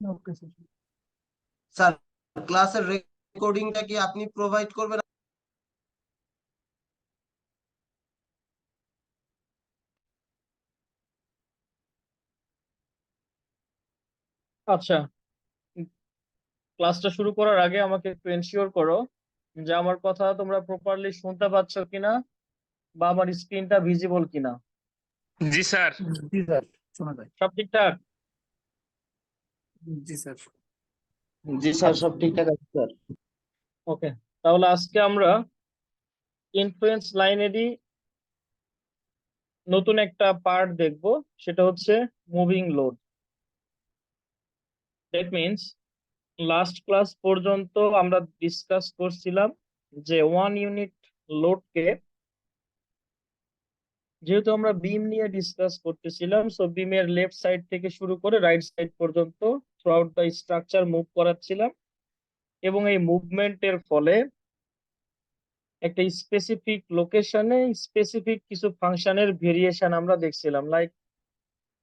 Okay sir. Sir, ক্লাসের রেকর্ডিংটা কি আপনি প্রোভাইড করবেন? আচ্ছা, ক্লাসটা শুরু করার আগে আমাকে একটু এনশিওর করো যে আমার কথা তোমরা প্রপারলি শুনতে পাচ্ছ কিনা বা আমার স্ক্রিনটা ভিজিবল কিনা। জি স্যার। জি স্যার, শোনা যায়। সব ঠিকঠাক? জি স্যার। জি স্যার, সব ঠিকঠাক আছে স্যার। ওকে, তাহলে আজকে আমরা ইনফ্লুয়েন্স লাইনেরই নতুন একটা পার্ট দেখব, সেটা হচ্ছে moving load. That means last class পর্যন্ত আমরা ডিসকাস করছিলাম যে 1 ইউনিট লোডকে, যেহেতু আমরা বিম নিয়ে ডিসকাস করতেছিলাম, সো বিমের লেফট সাইড থেকে শুরু করে রাইট সাইড পর্যন্ত throughout the structure move করাচ্ছিলাম, এবং এই মুভমেন্টের ফলে একটা স্পেসিফিক লোকেশনে স্পেসিফিক কিছু ফাংশনের ভেরিয়েশন আমরা দেখছিলাম, লাইক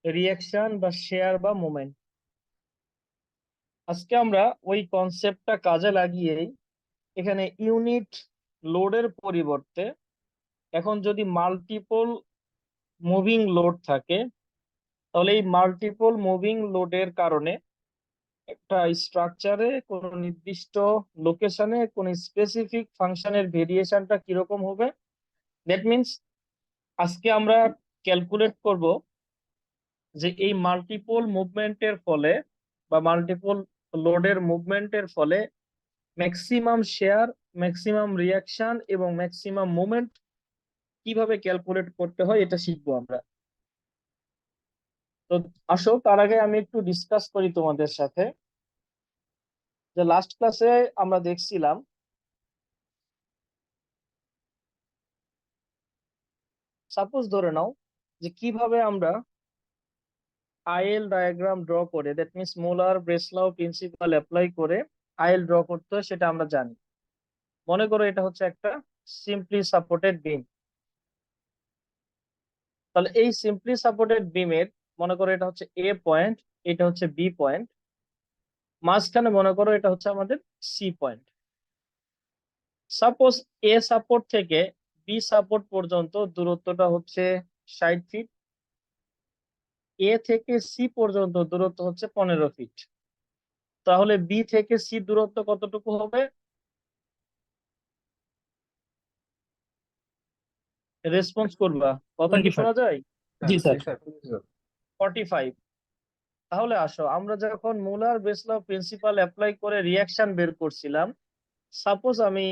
রিয়াকশন বা শেয়ার বা মোমেন্ট। আজকে আমরা ওই কনসেপ্টটা কাজে লাগিয়েই এখানে ইউনিট লোডের পরিবর্তে এখন যদি মাল্টিপল মুভিং লোড থাকে, তাহলে এই মাল্টিপল মুভিং লোডের কারণে একটা স্ট্রাকচারে কোন নির্দিষ্ট লোকেশনে কোন স্পেসিফিক ফাংশনের ভেরিয়েশনটা কিরকম হবে, দ্যাট মিনস আজকে আমরা ক্যালকুলেট করব যে এই মাল্টিপল মুভমেন্টের ফলে বা মাল্টিপল লোডের মুভমেন্টের ফলে ম্যাক্সিমাম শেয়ার, ম্যাক্সিমাম রিয়াকশন এবং ম্যাক্সিমাম মোমেন্ট কিভাবে ক্যালকুলেট করতে হয় এটা শিখবো আমরা। তো আসো, তার আগে আমি একটু ডিসকাস করি তোমাদের সাথে যে লাস্ট ক্লাসে আমরা দেখছিলাম সাপোজ ধরে নাও যে কিভাবে আমরা আইএল ডায়াগ্রাম ড্র করে, that means Muller Breslau principle apply করে আইএল ড্র করতে হয় সেটা আমরা জানি। মনে করো এটা হচ্ছে একটা সিম্পলি সাপোর্টেড বিম। তাহলে এই সিম্পলি সাপোর্টেড বিমের মনে করো এটা হচ্ছে এ পয়েন্ট, এটা হচ্ছে বি পয়েন্ট, মাঝখানে মনে করো এটা হচ্ছে আমাদের C point. Suppose A support থেকে বি সাপোর্ট পর্যন্ত দূরত্বটা হচ্ছে 60 ফিট, এ থেকে সি পর্যন্ত দূরত্ব হচ্ছে 15 ফিট। তাহলে বি থেকে সি দূরত্ব কতটুকু হবে? রেসপন্স করবা, কথা কি 25। শোনা যায়? জি স্যার। 45। তাহলে আসো আমরা যখন মুলার বেসলাও প্রিন্সিপাল অ্যাপ্লাই করে রিয়াকশন বের করছিলাম, সাপোজ আমি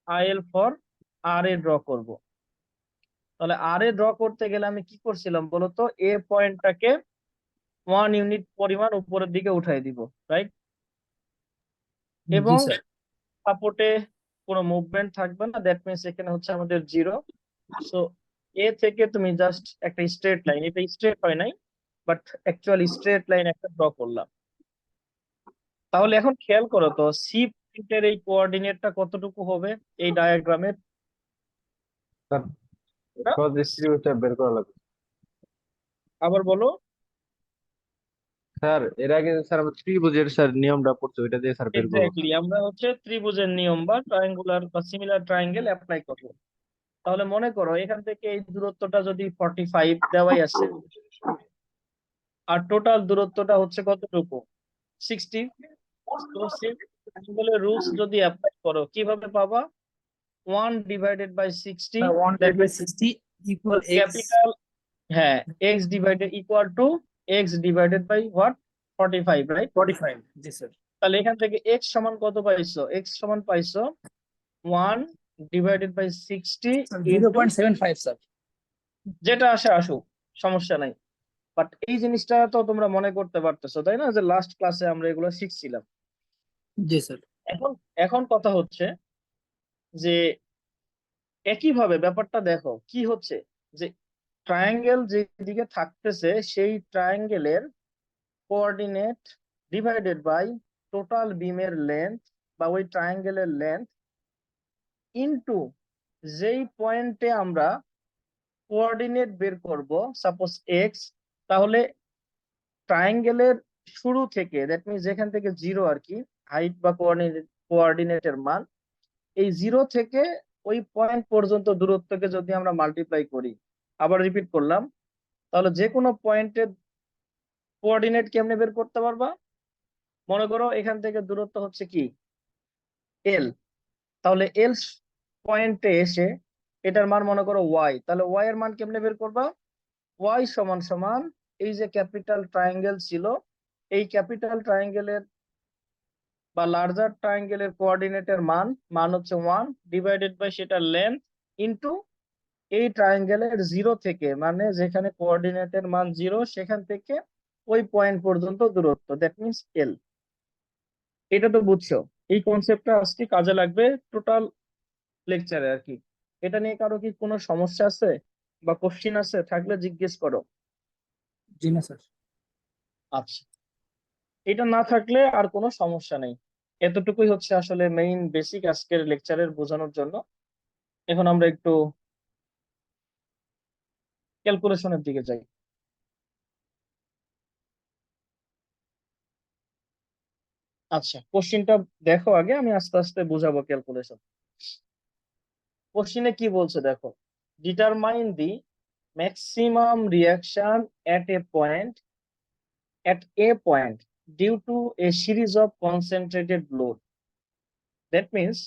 IL for R A draw করব। তাহলে আর এ ড্র করতে গেলে আমি কি করছিলাম বলতো? এ পয়েন্টটাকে 1 ইউনিট পরিমাণ উপরের দিকে উঠাই দিব, রাইট? জি এবং স্যার। সাপোর্টে কোনো মুভমেন্ট থাকবে না, দ্যাট মিনস এখানে হচ্ছে আমাদের 0। সো এ থেকে তুমি জাস্ট একটা স্ট্রেট লাইন, এটা স্ট্রেট হয় নাই বাট অ্যাকচুয়ালি স্ট্রেট লাইন একটা ড্র করলাম। তাহলে এখন খেয়াল করো তো সি পয়েন্টের এই কোঅর্ডিনেটটা কতটুকু হবে এই ডায়াগ্রামের? স্যার, ক্রস ডিস্ট্রিবিউশন বের করা লাগবে। আবার বলো। স্যার, এর আগে স্যার আমরা ত্রিভুজের স্যার নিয়মটা পড়ছি, ওইটা দিয়ে স্যার বের করবো। এক্স্যাক্টলি, আমরা হচ্ছে ত্রিভুজের নিয়ম বা ট্রায়াঙ্গুলার বা সিমিলার ট্রায়াঙ্গেল অ্যাপ্লাই করব। তাহলে মনে করো এখান থেকে এই দূরত্বটা যদি 45 দেওয়াই আছে, আর টোটাল দূরত্বটা হচ্ছে কতটুকু? 60। তো ট্রায়াঙ্গেলের রুলস যদি অ্যাপ্লাই করো কিভাবে পাবা? 1/60, 1/60 ইকুয়াল এক্স। ক্যাপিটাল, হ্যাঁ, x divided equal to x divided by what? 45, right? 45। জি স্যার। তাহলে এখান থেকে এক্স সমান কত পাইছো? এক্স সমান পাইছো 1/60 ইন্টু 0.75 স্যার। যেটা আসে আসুক, সমস্যা নাই। বাট এই জিনিসটা তো তোমরা মনে করতে পারতেছো তাই না, যে লাস্ট ক্লাসে আমরা এগুলো শিখছিলাম। জি স্যার। এখন এখন কথা হচ্ছে যে একইভাবে ব্যাপারটা দেখো কি হচ্ছে, যে ট্রায়াঙ্গেল যেদিকে থাকতেছে সেই ট্রায়াঙ্গেলের কোঅর্ডিনেট ডিভাইডেড বাই টোটাল বিমের লেন্থ বা ওই ট্রায়াঙ্গেলের লেন্থ ইনটু যেই পয়েন্টে আমরা কোঅর্ডিনেট বের করব, সাপোজ এক্স, তাহলে ট্রায়াঙ্গেলের শুরু থেকে, দ্যাট মিনস যেখান থেকে জিরো আর কি, হাইট বা কোঅর্ডিনেটের মান, এই জিরো থেকে ওই পয়েন্ট পর্যন্ত দূরত্বকে যদি আমরা মাল্টিপ্লাই করি, আবার রিপিট করলাম, তাহলে যে কোনো পয়েন্টের কোঅর্ডিনেট কেমনে বের করতে পারবা? মনে করো এখান থেকে দূরত্ব হচ্ছে কি এল, তাহলে এল পয়েন্টে এসে এটার মান মনে করো ওয়াই, তাহলে ওয়াই এর মান কেমনে বের করবা? ওয়াই সমান সমান এই যে ক্যাপিটাল ট্রায়াঙ্গেল ছিল, এই ক্যাপিটাল ট্রায়াঙ্গেলের বা লার্জার ট্রায়াঙ্গেলের কোঅর্ডিনেটের মান হচ্ছে 1 ডিভাইডেড বাই সেটার লেন্থ ইনটু এই ট্রায়াঙ্গেলের জিরো থেকে, মানে যেখানে কোঅর্ডিনেটের মান জিরো সেখান থেকে ওই পয়েন্ট পর্যন্ত দূরত্ব, দ্যাট মিনস এল। এটা তো বুঝছো, এই কনসেপ্টটা আজকে কাজে লাগবে টোটাল লেকচারে আর কি। এটা নিয়ে কারো কি কোনো সমস্যা আছে বা কোশ্চিন আছে? থাকলে জিজ্ঞেস করো। জি না স্যার। আচ্ছা, এটা না থাকলে আর কোনো সমস্যা নেই। এতটুকুই হচ্ছে আসলে মেইন বেসিক আজকের লেকচারের বোঝানোর জন্য। এখন আমরা একটু ক্যালকুলেশনের দিকে যাই। আচ্ছা, কোশ্চিনটা দেখো আগে, আমি আস্তে আস্তে বুঝাবো ক্যালকুলেশন। কোশ্চিনে কি বলছে দেখো, determine the maximum reaction at a point due to a series of concentrated load. That means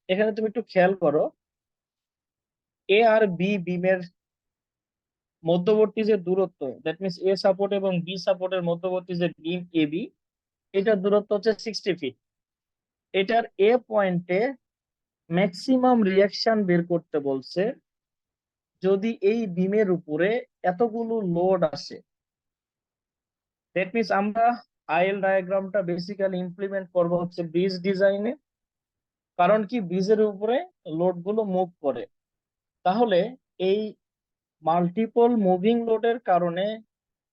এখানে তুমি একটু খেয়াল করো, এ আর বি বিমের মধ্যবর্তী যে দূরত্ব, দ্যাট মিনস এ সাপোর্ট এবং বি সাপোর্টের মধ্যবর্তী যে বিম এ বি, এটার দূরত্ব হচ্ছে 60 ফিট। এটার এ পয়েন্টে ম্যাক্সিমাম রিয়াকশন বের করতে বলছে যদি এই বিমের উপরে এতগুলো লোড আসে। দ্যাট মিনস আমরা আইএল ডায়াগ্রামটা বেসিক্যালি ইমপ্লিমেন্ট করবো হচ্ছে ব্রিজ ডিজাইনে, কারণ কি ব্রিজের উপরে লোড গুলো মুভ করে। তাহলে এই মাল্টিপল মুভিং লোডের কারণে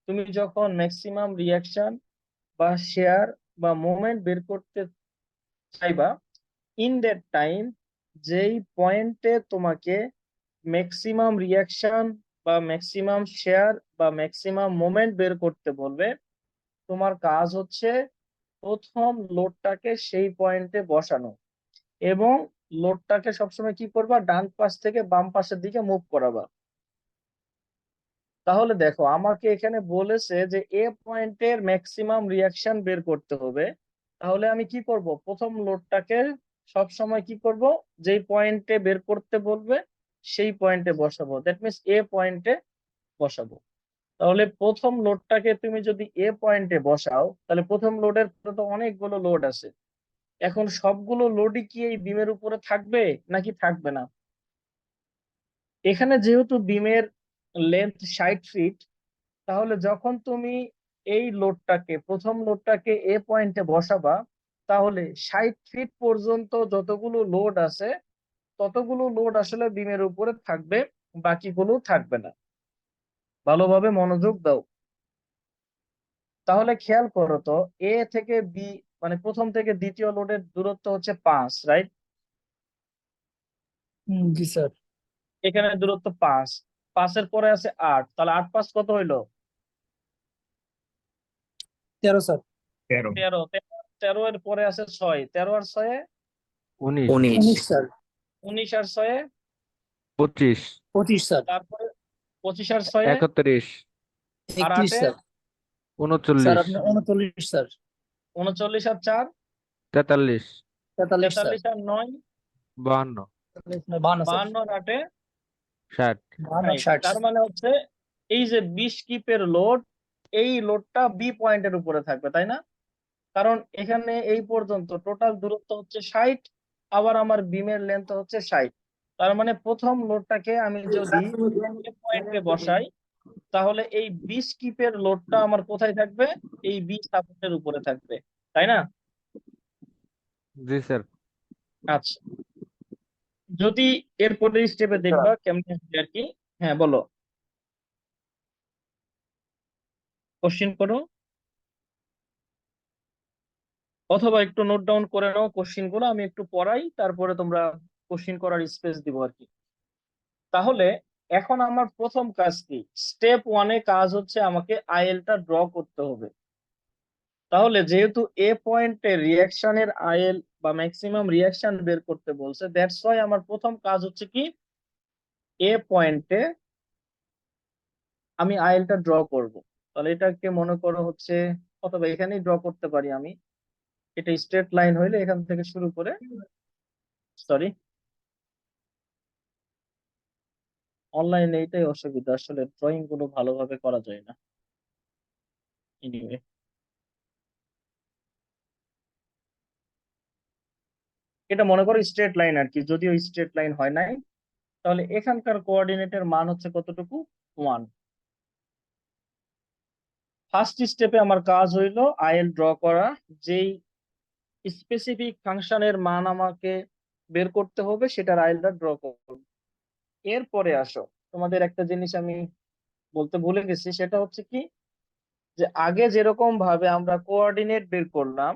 তুমি যখন ম্যাক্সিমাম রিয়াকশন বা শেয়ার বা মোমেন্ট বের করতে চাইবা, ইন দ্যাট টাইম যেই পয়েন্টে তোমাকে ম্যাক্সিমাম রিয়াকশন বা ম্যাক্সিমাম শেয়ার বা ম্যাক্সিমাম মোমেন্ট বের করতে বলবে, তোমার কাজ হচ্ছে প্রথম লোডটাকে সেই পয়েন্টে বসানো এবং লোডটাকে সবসময় কি করবা, ডান পাশ থেকে বাম পাশের দিকে মুভ করাবা। তাহলে দেখো আমাকে এখানে বলেছে যে এ পয়েন্টের ম্যাক্সিমাম রিয়াকশন বের করতে হবে, তাহলে আমি কি করব, প্রথম লোডটাকে সব সময় কি করব, যেই পয়েন্টে বের করতে বলবে সেই পয়েন্টে বসাবো, দ্যাট মিনস এ পয়েন্টে বসাবো। তাহলে প্রথম লোডটাকে তুমি যদি এ পয়েন্টে বসাও, তাহলে প্রথম লোডের তো অনেকগুলো লোড আছে, এখন সবগুলো লোডই কি এই বিমের উপরে থাকবে নাকি থাকবে না? এখানে যেহেতু বিমের লেন্থ 60 ফিট, তাহলে যখন তুমি এই লোডটাকে প্রথম লোডটাকে এ পয়েন্টে বসাবা, তাহলে 60 ফিট পর্যন্ত যতগুলো লোড আছে ততগুলো লোড আসলে বিমের উপরে থাকবে, বাকিগুলো থাকবে না। ভালোভাবে মনোযোগ দাও। তাহলে খেয়াল করো তো, এ থেকে বি মানে প্রথম থেকে দ্বিতীয় লোডের দূরত্ব হচ্ছে 5, রাইট? জি স্যার। এখানে দূরত্ব 5, 5-এর পরে আছে 8, তাহলে 8 5 কত হইলো? 13 স্যার। 13। 13 এর পরে আছে 6, 13 আর 6 19 19 স্যার। 19 আর 6 25 25 স্যার। তারপরে 25 আর 6 31 আর 31 8 স্যার। স্যার 39 আপনি 39 স্যার। 39 আর 4 43 43 স্যার। 43 আর 9 52 52 স্যার। 52 আর 8 60 52 60 তার মানে হচ্ছে এই যে 20 কিপের লোড, এই লোডটা বি পয়েন্টের উপরে থাকবে, তাই না? কারণ এখানে এই পর্যন্ত টোটাল দূরত্ব হচ্ছে 60, আবার আমার বিমের লেন্থ হচ্ছে 60। তার মানে প্রথম লোডটাকে আমি যদি এ পয়েন্টে বসাই, তাহলে এই 20 কিপের লোডটা আমার কোথায় থাকবে? এই বি সাপোর্টের উপরে থাকবে, তাই না? জি স্যার। আচ্ছা, যদি এরপরে স্টেপে দেখবা কেমনে হবে আর কি। হ্যাঁ বলো, কোশ্চিন করো, অথবা একটু নোট ডাউন করে নাও কোশ্চিন গুলো, আমি একটু পড়াই, তারপরে তোমরা কোশ্চিন করার স্পেস দিব আর কি। তাহলে এখন আমার প্রথম কাজ কি, স্টেপ 1-এ কাজ হচ্ছে আমাকে আইএলটা ড্র করতে হবে। তাহলে যেহেতু এ পয়েন্টে রিয়াকশনের আইএল বা ম্যাক্সিমাম রিয়াকশন বের করতে বলছে, দ্যাটস ওয়াই আমার প্রথম কাজ হচ্ছে কি, এ পয়েন্টে আমি আইএলটা ড্র করব। তাহলে এটাকে মনে করো হচ্ছে, অথবা এখানেই ড্র করতে পারি আমি। এটা স্ট্রেট লাইন হইলে এখান থেকে শুরু করে, সরি, অনলাইনে এইটাই অসুবিধা, আসলে ড্রয়িং গুলো ভালোভাবে করা যায় না। এনিওয়ে, এটা মনে করো স্ট্রেট লাইন আর কি, যদিও স্ট্রেট লাইন হয় নাই। তাহলে এখানকার কোঅর্ডিনেটের মান হচ্ছে কতটুকু, 1। ফার্স্ট স্টেপে আমার কাজ হইলো আইএল ড্র করা। যেই স্পেসিফিক ফাংশনের মান আমাকে বের করতে হবে সেটার আইএলটা ড্র করব। এরপরে আসো, তোমাদের একটা জিনিস আমি বলতে ভুলে গেছি, সেটা হচ্ছে কি, যে আগে যেরকম ভাবে আমরা কোঅর্ডিনেট বের করলাম,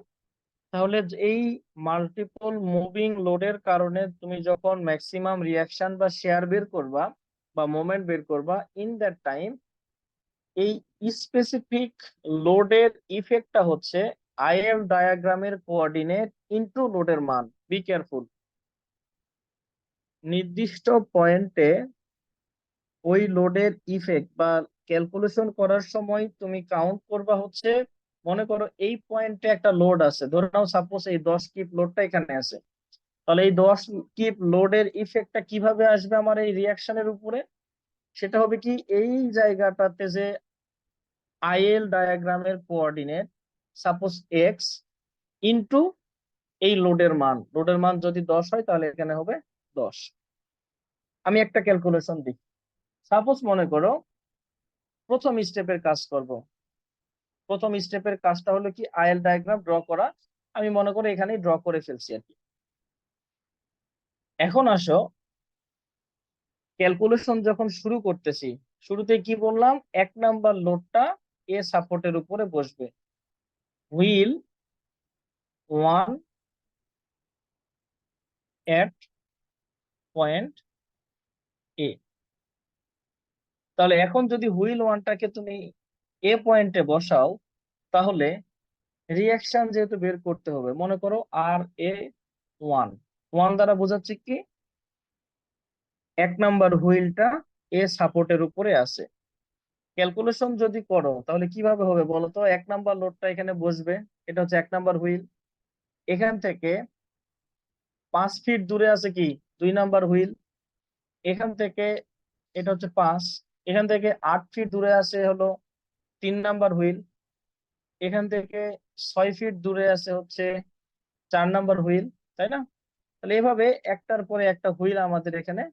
তাহলে এই মাল্টিপল মুভিং লোডের কারণে তুমি যখন ম্যাক্সিমাম রিয়াকশন বা শেয়ার বের করবা বা মোমেন্ট বের করবা, ইন দ্যাট টাইম এই স্পেসিফিক লোডের ইফেক্টটা হচ্ছে আইএল ডায়াগ্রামের কোঅর্ডিনেট ইনটু লোডের মান। বি কেয়ারফুল, নির্দিষ্ট পয়েন্টে ওই লোডের ইফেক্ট বা ক্যালকুলেশন করার সময় তুমি কাউন্ট করবা হচ্ছে, মনে করো এই পয়েন্টে একটা লোড আছে, ধরে নাও সাপোজ এই 10 কিপ লোডটা এখানে আছে। তাহলে এই 10 কিপ লোডের ইফেক্টটা কিভাবে আসবে আমার এই রিয়াকশনের উপরে, সেটা হবে কি, এই জায়গাটাতে যে আইএল ডায়াগ্রামের কোঅর্ডিনেট সাপোজ এক্স ইনটু এই লোডের মান যদি 10 হয় তাহলে এখানে হবে 10। আমি একটা ক্যালকুলেশন দিই। সাপোজ মনে করো প্রথম স্টেপের কাজ করব। প্রথম স্টেপের কাজটা হলো কি, আইএল ডায়াগ্রাম ড্র করা। আমি মনে করি এখানেই ড্র করে ফেলছি আর কি। এখন আসো, ক্যালকুলেশন যখন শুরু করতেছি, শুরুতে কি বললাম, 1 নাম্বার লোডটা এ সাপোর্টের উপরে বসবে, হুইল 1 এট পয়েন্ট এ। তাহলে এখন যদি হুইল 1টাকে তুমি এ পয়েন্টে বসাও, তাহলে রিয়াকশন যেহেতু বের করতে হবে, মনে করো আর এ 1, 1 দ্বারা বোঝাচ্ছে কি, 1 নাম্বার হুইলটা এ সাপোর্টের উপরে আছে। ক্যালকুলেশন যদি করো তাহলে কিভাবে হবে বলো তো, 1 নাম্বার লোডটা এখানে বসবে, এটা হচ্ছে 1 নাম্বার হুইল। এখান থেকে 5 ফিট দূরে আছে কি, 2 নাম্বার হুইল। এখান থেকে এটা হচ্ছে 5, এখান থেকে 8 ফিট দূরে আছে হলো 3 নাম্বার হুইল। এখান থেকে 6 ফিট দূরে আছে হচ্ছে 4 নাম্বার হুইল, তাই না? তাহলে এভাবে একটার পরে একটা হুইল আমাদের এখানে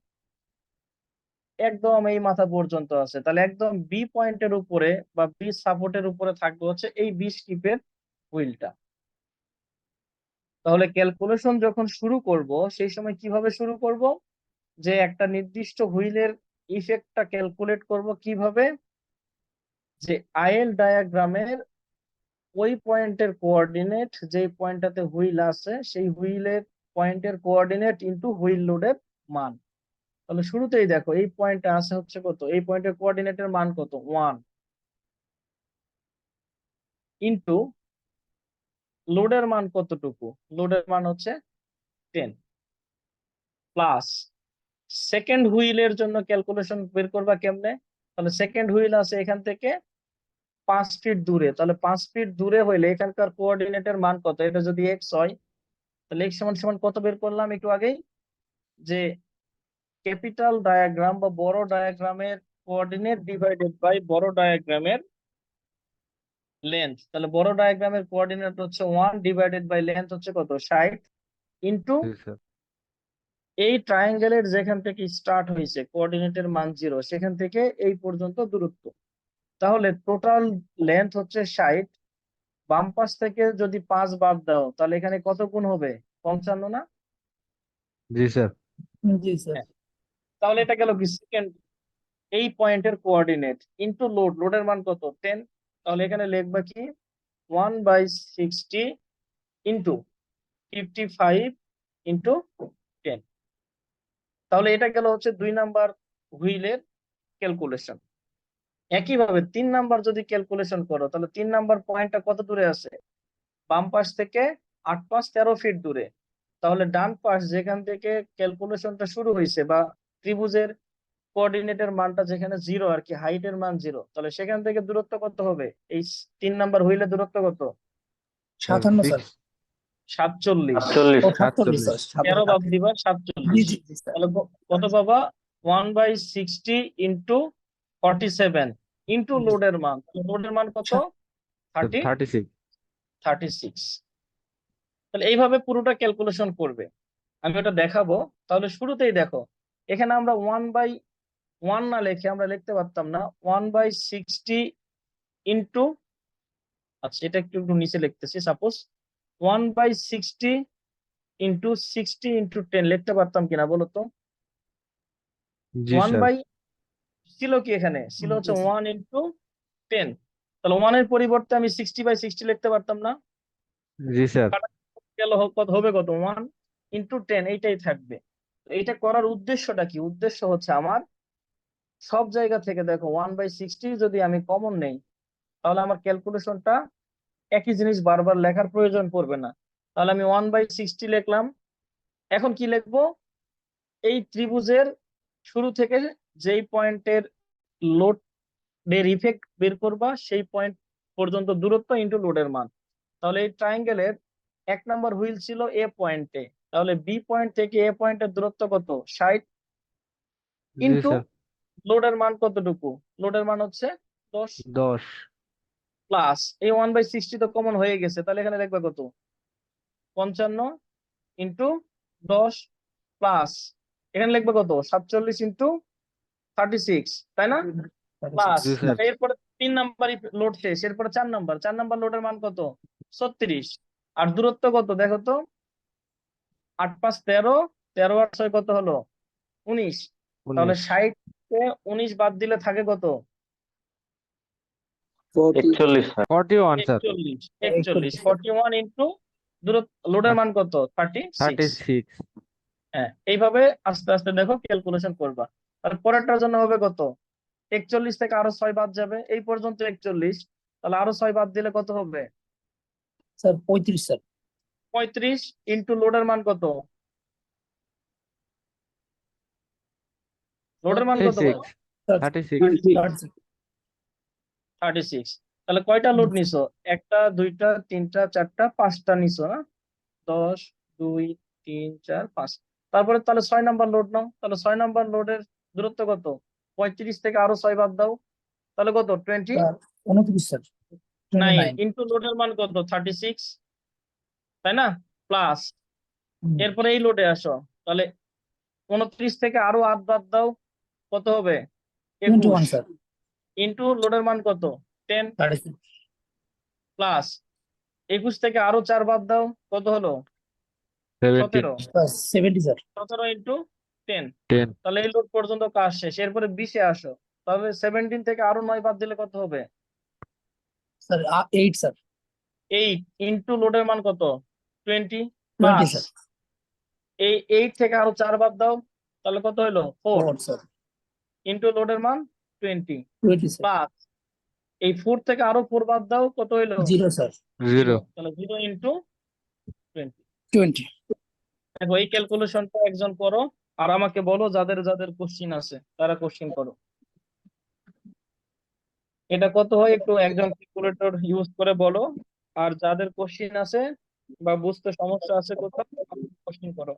একদম এই মাথা পর্যন্ত আছে। তাহলে একদম বি পয়েন্টের উপরে বা বি সাপোর্টের উপরে থাকবে হচ্ছে এই 20 কিপের হুইলটা। তাহলে ক্যালকুলেশন যখন শুরু করব, সেই সময় কিভাবে শুরু করব, যে একটা নির্দিষ্ট হুইলের ইফেক্টটা ক্যালকুলেট করব কিভাবে, যে আইএল ডায়াগ্রামের ওই পয়েন্টের কোঅর্ডিনেট, যেই পয়েন্টটাতে হুইল আছে সেই হুইলের পয়েন্টের কোঅর্ডিনেট ইনটু হুইল লোডের মান। তাহলে শুরুতেই দেখো এই পয়েন্টে আছে হচ্ছে কত, এই পয়েন্টের কোঅর্ডিনেটের মান কত, 1, ইনটু লোডের মান কতটুকু, লোডের মান হচ্ছে 10, প্লাস সেকেন্ড হুইলের জন্য ক্যালকুলেশন বের করবা কেমনে। তাহলে সেকেন্ড হুইল আছে এখান থেকে 5 ফিট দূরে, তাহলে 5 ফিট দূরে হইলে এখানকার কোঅর্ডিনেটের মান কত, এটা যদি এক্স হয়, তাহলে এক্স সমান সমান কত বের করলাম একটু আগেই, যে ক্যাপিটাল ডায়াগ্রাম বা বড় ডায়াগ্রামের কোঅর্ডিনেট ডিভাইডেড বাই বড় ডায়াগ্রামের লেন্থ। তাহলে বড় ডায়াগ্রামের কোঅর্ডিনেট হচ্ছে 1 ডিভাইডেড বাই লেন্থ হচ্ছে কত, 60, ইনটু জি স্যার। এই ট্রায়াঙ্গেলের যেখান থেকে স্টার্ট হয়েছে কোঅর্ডিনেটের মান 0, সেখান থেকে এই পর্যন্ত দূরত্ব। তাহলে টোটাল লেন্থ হচ্ছে 60, বাম পাশ থেকে যদি 5 বাদ দাও তাহলে এখানে কত গুণ হবে, 55 না? জি স্যার। জি স্যার। হ্যাঁ। তাহলে এটা গেল কি, সেকেন্ড এই পয়েন্টের কোঅর্ডিনেট ইনটু লোডের মান কত, 10। তাহলে এখানে লিখবা কি, 1/60 ইনটু 55 ইনটু 10। তাহলে এটা গেল হচ্ছে 2 নাম্বার হুইলের ক্যালকুলেশন। একইভাবে 3 নাম্বার যদি ক্যালকুলেশন করো, তাহলে 3 নাম্বার পয়েন্টটা কত দূরে আছে, বাম পাশ থেকে 8 5 13 ফিট দূরে। তাহলে ডান পাশ যেখান থেকে ক্যালকুলেশনটা শুরু হয়েছে বা ত্রিভুজের কোঅর্ডিনেটের মানটা যেখানে 0 আর কি, হাইটের মান 0, তাহলে সেখান থেকে দূরত্ব কত হবে? এই 3 নাম্বার হুইলের দূরত্ব কত? 57 স্যার। 47। 47 ও 47 স্যার। 13 বাদ দিবা, জি 47। জি জি স্যার। তাহলে কত পাবা? 1/60 ইন্টু 47 ইন্টু লোডের মান। লোডের মান কত? 36 36। তাহলে এইভাবে পুরোটা ক্যালকুলেশন করবে, আমি ওটা দেখাবো। তাহলে শুরুতেই দেখো, এখানে আমরা 1/1 না লিখে আমরা লিখতে পারতাম না 1/60 ইন্টু, আচ্ছা এটা একটু একটু নিচে লিখতেছি, সাপোজ 1/60 ইন্টু 60 ইন্টু 10 লিখতে পারতাম কিনা বলো তো? জি 1 স্যার বাই ছিল কি এখানে? ছিল হচ্ছে জি, 1 ইন্টু 10। তাহলে 1 এর পরিবর্তে আমি 60/60 লিখতে পারতাম না? জি স্যার কাটা গেল কত হবে? কত? 1 ইন্টু 10, এইটাই থাকবে। তো এইটা করার উদ্দেশ্যটা কি? উদ্দেশ্য হচ্ছে আমার সব জায়গা থেকে দেখো 1/60 যদি আমি কমন নেই, তাহলে আমার ক্যালকুলেশনটা একই জিনিস বারবার লেখার প্রয়োজন পড়বে না। তাহলে আমি 1/60 লিখলাম। এখন কি লিখবো? এই ত্রিভুজের শুরু থেকে যেই পয়েন্টের লোডের ইফেক্ট বের করবা সেই পয়েন্ট পর্যন্ত দূরত্ব ইন্টু লোডের মান। তাহলে এই ট্রায়াঙ্গেলের 1 নাম্বার হুইল ছিল এ পয়েন্টে, তাহলে বি পয়েন্ট থেকে এ পয়েন্টের দূরত্ব কত? 60 জি ইন্টু স্যার লোডের মান কতটুকু? লোডের মান হচ্ছে 10, 10 প্লাস এই 1/60 তো কমন হয়ে গেছে, তাহলে এখানে লিখবে কত? 55 ইন্টু 10 প্লাস এখানে লিখবে কত? 47 ইন্টু 36, তাই না? প্লাস জি স্যার এরপরে 3 নাম্বার লোড শেষ, এরপরে 4 নাম্বার লোডের মান কত? 36। আর দূরত্ব কত দেখো তো? 8 5 13, 13 আর 6 কত হলো? 19। তাহলে 19 60 কে 19 বাদ দিলে থাকে কত? 41 স্যার 41 স্যার 41। 41 ইন্টু দূরত্ব, লোডের মান কত? 36। 36 হ্যাঁ, এইভাবে আস্তে আস্তে দেখো ক্যালকুলেশন করবা। তার পরেরটার জন্য হবে কত? 41 থেকে আরো 6 বাদ যাবে, এই পর্যন্ত 41, তাহলে আরো 6 বাদ দিলে কত হবে? Sir 35 sir. 35 ইন্টু লোডের মান কত? লোডের মান কত? 36 স্যার 36 36। তাহলে কয়টা লোড নিছো? একটা, দুইটা, তিনটা, চারটা, পাঁচটা নিছো না? 10 2 3 4 5। তারপরে তাহলে 6 নাম্বার লোড নাও। তাহলে 6 নাম্বার লোডের দূরত্ব কত? 35 থেকে আরো 6 বাদ দাও, তাহলে কত? 29 স্যার 29 স্যার। 29। ইন্টু লোডের মান কত? 36, তাই না? প্লাস এরপরে এই লোডে আসো, তাহলে 29 থেকে আরো 8 বাদ দাও, কত হবে? 21 21 স্যার। ইন্টু লোডের মান কত? 10 36 প্লাস 21 থেকে আরো 4 বাদ দাও, কত হলো? 70 17। Sir 70 sir. 17 ইন্টু 10। 10 তাহলে এই লোড পর্যন্ত কাজ শেষ। এরপরে 20-এ আসো, তাহলে 17 থেকে আরো 9 বাদ দিলে কত হবে? Sir 8 sir. 8 ইন্টু লোডের মান কত? 20 20 প্লাস স্যার। এই 8 থেকে আরো 4 বাদ দাও, তাহলে কত হলো? 4 4 স্যার। ইন্টু লোডের মান 20 20 স্যার। প্লাস এই 4 থেকে আরো 4 বাদ দাও, কত হইলো? 0 স্যার। 0। 0 তাহলে 0 ইন্টু 20। 20। দেখো এই ক্যালকুলেশনটা একজন করো, আর আমাকে বলো যাদের যাদের কোশ্চিন আছে তারা কোশ্চিন করো। এটা কত হয় একটু একজন ক্যালকুলেটর ইউজ করে বলো, আর যাদের কোশ্চিন আছে বা বুঝতে সমস্যা আছে কোথাও কোশ্চিন করো।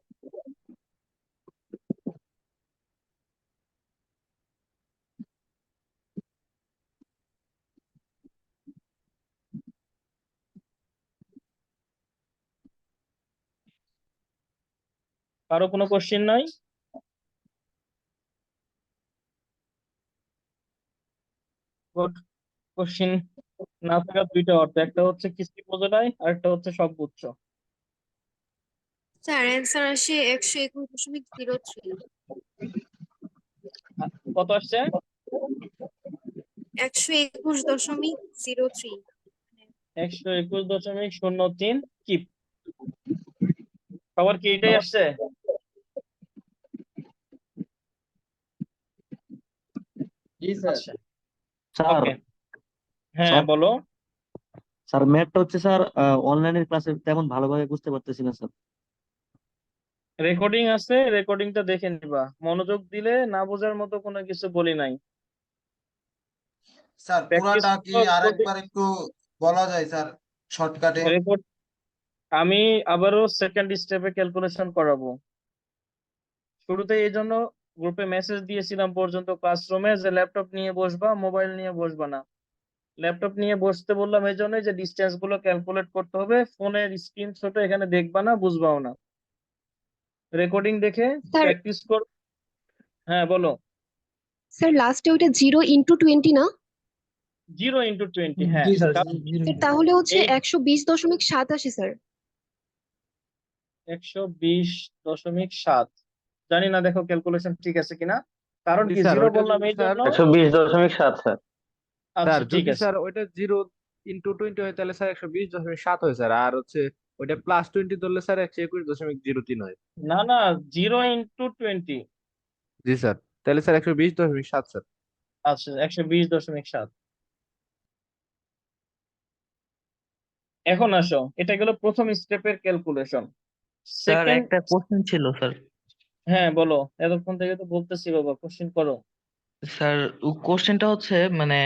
কারো কোনো কোশ্চিন নাই? গুড। কোশ্চিন না থাকার দুইটা অর্থ, একটা হচ্ছে কিছুই বোঝো নাই আর একটা হচ্ছে সব বুঝছো। স্যার অ্যান্সার আসে 121.03। কত আসছে? 121.03। 121.03 কিপ। সবার কি এটাই আসছে? জি স্যার। আচ্ছা, স্যার ওকে। হ্যাঁ বলো। স্যার ম্যাথটা হচ্ছে স্যার অনলাইনের ক্লাসে তেমন ভালোভাবে বুঝতে পারতেছি না স্যার। রেকর্ডিং আছে, রেকর্ডিংটা দেখে নিবা, মনোযোগ দিলে না বোঝার মতো কোনো কিছু বলি নাই। স্যার প্র্যাকটিস পুরাটা কি আরেকবার একটু বলা যায় স্যার শর্টকাটে? রেকর্ড আমি আবারও সেকেন্ড স্টেপে ক্যালকুলেশন করাবো। শুরুতে এই জন্য গ্রুপে মেসেজ দিয়েছিলাম পর্যন্ত ক্লাসরুমে যে ল্যাপটপ নিয়ে বসবা, মোবাইল নিয়ে বসবা না। ল্যাপটপ নিয়ে বসতে বললাম এই জন্যই যে ডিস্টেন্স গুলো ক্যালকুলেট করতে হবে, ফোনের স্ক্রিনশট এখানে দেখবা না, বুঝবাও না। রেকর্ডিং দেখে স্যার প্র্যাকটিস কর। হ্যাঁ বলো। স্যার লাস্টে ওইটা 0 × 20 না? 0 × 20, হ্যাঁ। জি স্যার, কারণ স্যার তাহলে হচ্ছে এই 120.7 আসে স্যার। 120.7, জানি না, দেখো ক্যালকুলেশন ঠিক আছে কিনা। কারণ জি কি স্যার, জিরো ওইটা বললাম যদি এই স্যার জন্য। 120.7 স্যার। স্যার আচ্ছা ঠিক যদি আছে। স্যার ওইটা 0 × 20 হয় তাহলে স্যার 120.7 হয় স্যার, আর হচ্ছে ওইটা +20 ধরলে স্যার 121.03 হয়। না না, 0 × 20। জি স্যার, তাহলে স্যার 120.7 স্যার। আচ্ছা, 120.7। এখন আসো, এটা গেল প্রথম স্টেপের ক্যালকুলেশন। Sir second. একটা কোশ্চেন ছিল স্যার। হ্যাঁ বলো, এতক্ষণ থেকে তো বলতেছি বাবা, কোশ্চেন করো। স্যার কোশ্চেনটা হচ্ছে মানে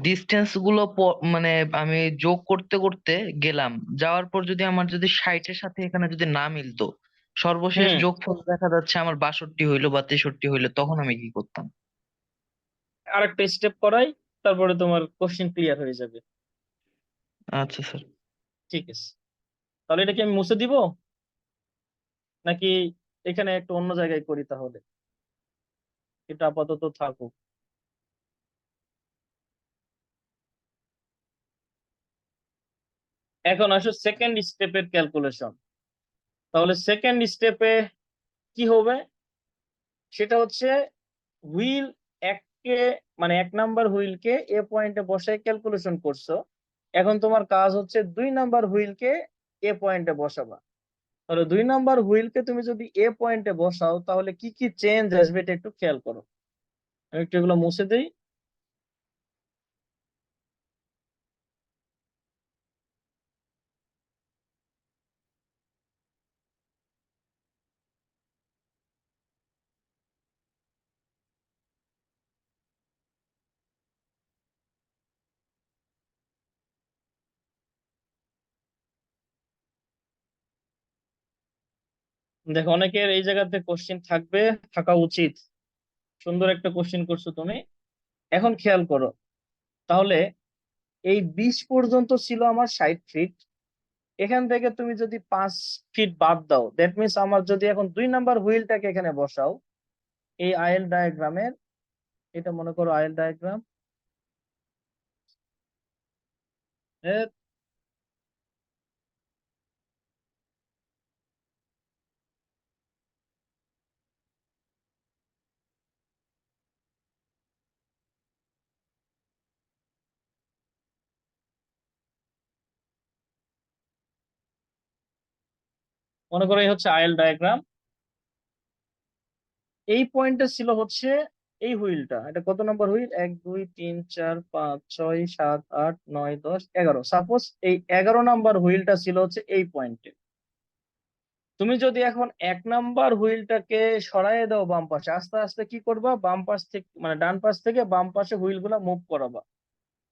ডিস্টেন্স গুলো মানে আমি যোগ করতে করতে গেলাম, যাওয়ার পর যদি আমার যদি 60-এর সাথে এখানে যদি না মিলতো, সর্বশেষ হুম, যোগফল দেখা যাচ্ছে আমার 62 হইলো বা 63 হইলো, তখন আমি কি করতাম? আরেকটা স্টেপ করাই, তারপরে তোমার কোশ্চেন ক্লিয়ার হয়ে যাবে। আচ্ছা স্যার। ঠিক আছে, তাহলে এটা কি আমি মুছে দিব নাকি এখানে একটু অন্য জায়গায় করি? তাহলে এটা আপাতত থাকুক। এখন আসো সেকেন্ড স্টেপের ক্যালকুলেশন। তাহলে সেকেন্ড স্টেপে কি হবে সেটা হচ্ছে, হুইল এককে মানে 1 নাম্বার হুইলকে এ পয়েন্টে বসায় ক্যালকুলেশন করছো। এখন তোমার কাজ হচ্ছে 2 নাম্বার হুইলকে এ পয়েন্টে বসাবা। তাহলে 2 নাম্বার হুইলকে তুমি যদি এ পয়েন্টে বসাও তাহলে কি কি চেঞ্জ আসবে এটা একটু খেয়াল করো। আমি একটু এগুলো মুছে দিই। দেখো অনেকের এই জায়গাতে কোশ্চেন থাকবে, থাকা উচিত। সুন্দর একটা কোশ্চেন করছো তুমি। এখন খেয়াল করো, তাহলে এই 20 পর্যন্ত ছিল আমার 60 ফিট। এখান থেকে তুমি যদি 5 ফিট বাদ দাও, দ্যাট মিনস আমার যদি এখন 2 নাম্বার হুইলটাকে এখানে বসাও এই আইএল ডায়াগ্রামের, এটা মনে করো আইএল ডায়াগ্রাম। মনে করো এই হচ্ছে আইএল ডায়াগ্রাম। এই পয়েন্টটা ছিল হচ্ছে এই হুইলটা, এটা কত নম্বর হুইল? 1 2 3 4 5 6 7 8 9 10 11, সাপোজ এই 11 নাম্বার হুইলটা ছিল হচ্ছে এই পয়েন্টে। তুমি যদি এখন 1 নাম্বার হুইলটাকে সরায় দাও বাম পাশে, আস্তে আস্তে কি করবা, বাম পাশ থেকে মানে ডান পাশ থেকে বাম পাশে হুইল গুলা মুভ করাবা।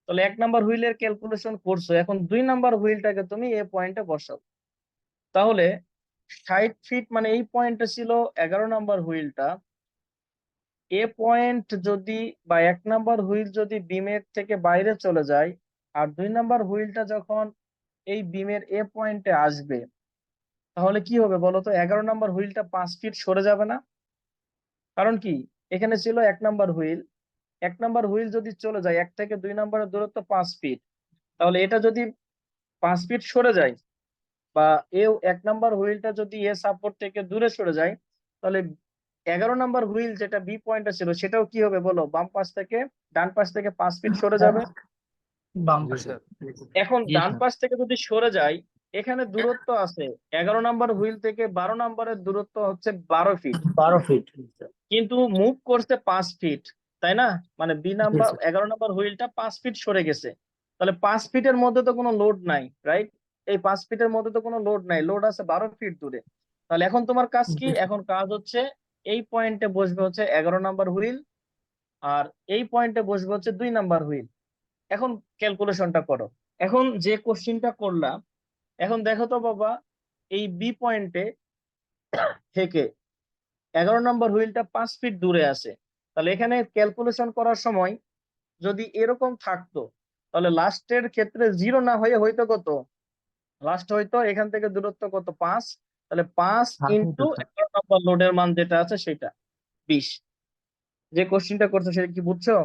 তাহলে 1 নাম্বার হুইলের ক্যালকুলেশন করছো, এখন 2 নাম্বার হুইলটাকে তুমি এ পয়েন্টে বসাও। তাহলে 60 ফিট মানে এই পয়েন্টে ছিল 11 নাম্বার হুইলটা। এ পয়েন্ট যদি বা 1 নাম্বার হুইল যদি বিমের থেকে বাইরে চলে যায়, আর 2 নাম্বার হুইলটা যখন এই বিমের এ পয়েন্টে আসবে, তাহলে কি হবে বলো তো? 11 নাম্বার হুইলটা 5 ফিট সরে যাবে না? কারণ কি, এখানে ছিল 1 নাম্বার হুইল। 1 নাম্বার হুইল যদি চলে যায়, 1 থেকে 2 নাম্বারের দূরত্ব 5 ফিট, তাহলে এটা যদি 5 ফিট সরে যায়, বা এও 1 নাম্বার হুইলটা যদি এ সাপোর্ট থেকে দূরে সরে যায়, তাহলে 11 নাম্বার হুইল যেটা বি পয়েন্টে ছিল সেটাও কি হবে বলো? বাম পাশ থেকে ডান পাশ থেকে 5 ফিট সরে যাবে। বাম জি পাশে। স্যার। এখন জি ডান স্যার। পাশ থেকে যদি সরে যায়, এখানে দূরত্ব আছে 11 নাম্বার হুইল থেকে 12 নাম্বারের দূরত্ব হচ্ছে 12 ফিট, 12 ফিট। কিন্তু মুভ করছে 5 ফিট, তাই না? মানে B G number sir. 11 number হুইলটা 5 fit সরে গেছে। তাহলে 5 ফিটের মধ্যে তো কোনো লোড নাই, রাইট? এই 5 ফিটের মধ্যে তো কোনো লোড নাই, লোড আছে 12 ফিট দূরে। তাহলে এখন তোমার কাজ কি? এখন কাজ হচ্ছে এই পয়েন্টে বসবে হচ্ছে 11 নাম্বার হুইল, আর এই পয়েন্টে বসবে হচ্ছে 2 নাম্বার হুইল। এখন ক্যালকুলেশনটা করো। এখন যে কোশ্চিনটা করলাম, এখন দেখো তো বাবা, এই বি পয়েন্টে থেকে 11 নম্বর হুইলটা 5 ফিট দূরে আছে। তাহলে এখানে ক্যালকুলেশন করার সময় যদি এরকম থাকতো, তাহলে লাস্টের ক্ষেত্রে 0 না হয়ে হয়তো কত, লাস্ট হয়তো এখান থেকে দূরত্ব কত, 5। তাহলে 5 ইন্টু 11 নম্বর লোডের মান যেটা আছে সেটা 20। যে কোশ্চিনটা করছো সেটা কি বুঝছো?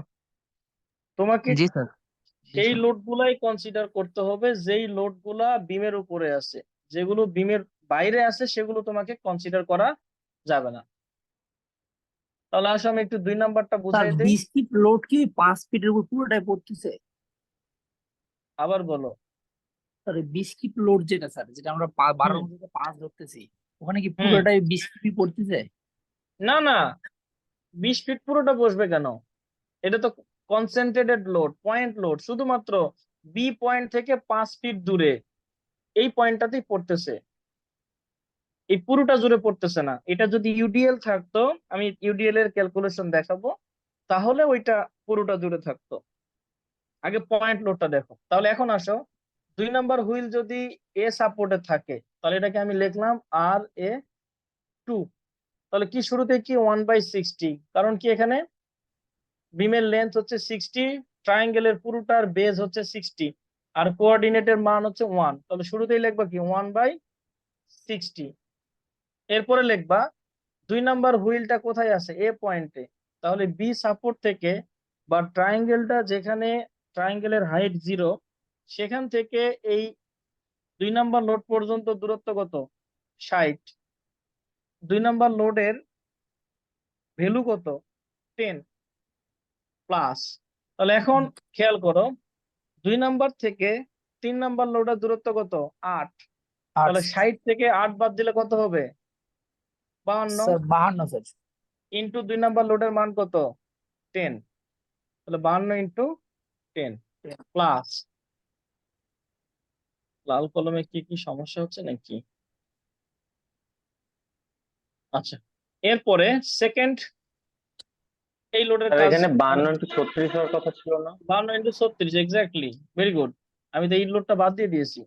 তোমাকে জি স্যার। সেই লোড গুলাই কনসিডার করতে হবে যেই লোড গুলা বিমের উপরে আছে, যেগুলো বিমের বাইরে আছে সেগুলো তোমাকে কনসিডার করা যাবে না। তাহলে আসলে আমি একটু 2 নাম্বারটা স্যার বুঝাই দিই। 20 ফিট লোড কি 5 ফিটের উপর পুরোটাই পড়তেছে? আবার বলো। স্যার 20 ফিট লোড যেটা স্যার, যেটা আমরা 12 হুম মধ্যে 5 ধরতেছি, ওখানে কি হুম পুরোটাই 20 ফিট পড়তেছে? না না, 20 ফিট পুরোটা বসবে কেন? এটা তো কনসেন্ট্রেটেড লোড, পয়েন্ট লোড, শুধুমাত্র বি পয়েন্ট থেকে 5 ফিট দূরে এই পয়েন্টটাতেই পড়তেছে, এই পুরোটা জুড়ে পড়তেছে না। এটা যদি ইউডিএল থাকতো, আমি ইউডিএল এর ক্যালকুলেশন দেখাবো, তাহলে ওইটা পুরোটা জুড়ে থাকতো। আগে পয়েন্ট লোডটা দেখো। তাহলে এখন আসো, 2 নাম্বার হুইল যদি এ সাপোর্টে থাকে, তাহলে এটাকে আমি লিখলাম আর এ 2। তাহলে কি শুরুতে কি 1/60, কারণ কি এখানে বিমের লেন্থ হচ্ছে 60, ট্রায়াঙ্গেলের পুরোটার বেজ হচ্ছে 60, আর কোঅর্ডিনেটের মান হচ্ছে 1। তাহলে শুরুতেই লিখবা কি 1/60। এরপরে লিখবা 2 নাম্বার হুইলটা কোথায় আছে, এ পয়েন্টে। তাহলে বি সাপোর্ট থেকে বা ট্রায়াঙ্গেলটা যেখানে ট্রায়াঙ্গেলের হাইট 0, সেখান থেকে এই 2 নাম্বার লোড পর্যন্ত দূরত্ব কত, 60। 2 নাম্বার লোডের ভ্যালু কত, 10 প্লাস। তাহলে এখন খেয়াল করো, 2 নাম্বার থেকে 3 নাম্বার লোডের দূরত্ব কত, 8। 8 তাহলে 60 থেকে 8 বাদ দিলে কত হবে, 52। Sir 52 sir. ইন্টু 2 নাম্বার লোডের মান কত, 10। তাহলে 52 ইন্টু 10 প্লাস। লাল কলমে কি কি সমস্যা হচ্ছে নাকি? আচ্ছা, এরপরে সেকেন্ড এই লোডের স্যার কাজ। এখানে 52 × 36 হওয়ার কথা ছিল না? 52 × 36, এক্স্যাক্টলি, ভেরি গুড। আমি তো এই লোডটা বাদ দিয়ে দিয়েছি,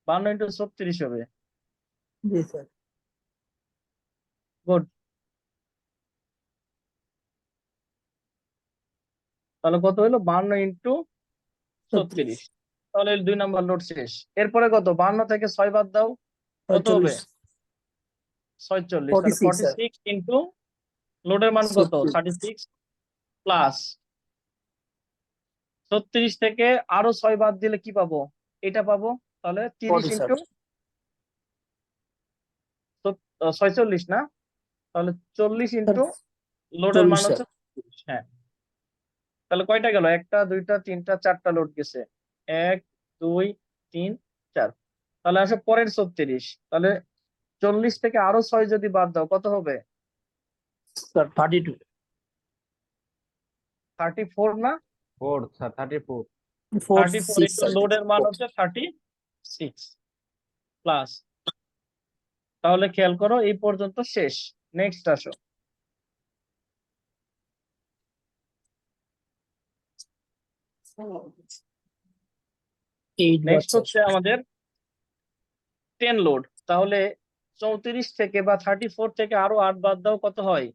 52 × 36 হবে। জি স্যার। গুড। তাহলে কত হলো, 52 × 36। 36 তাহলে 2 নাম্বার লোড শেষ। এরপরে কত, 52 থেকে 6 বাদ দাও, কত হবে, 46। তাহলে 46 স্যার। 46 ইন্টু লোডের মান কত, 36 প্লাস 36 থেকে আরো 6 বাদ দিলে কি পাবো, এটা পাবো। তাহলে 30 40 স্যার। ইন্টু 46 না, তাহলে 40 ইন্টু লোডের মান 40 স্যার। হচ্ছে 40। হ্যাঁ, তাহলে কয়টা গেল, 1টা 2টা 3টা 4টা লোড গেছে, 1 2 3 4। তাহলে আসো পরের 36। তাহলে 40 থেকে আরো 6 যদি বাদ দাও কত হবে, স্যার 32 34 না, 4 স্যার 34। 34 46 into sir. লোডের মান হচ্ছে 36 প্লাস। তাহলে খেয়াল করো এই পর্যন্ত শেষ। নেক্সট আসো, 8 ওয়াট নেক্সট স্যার। হচ্ছে আমাদের 10 লোড। তাহলে 34 থেকে বা 34 থেকে আরো 8 বাদ দাও, কত হয়,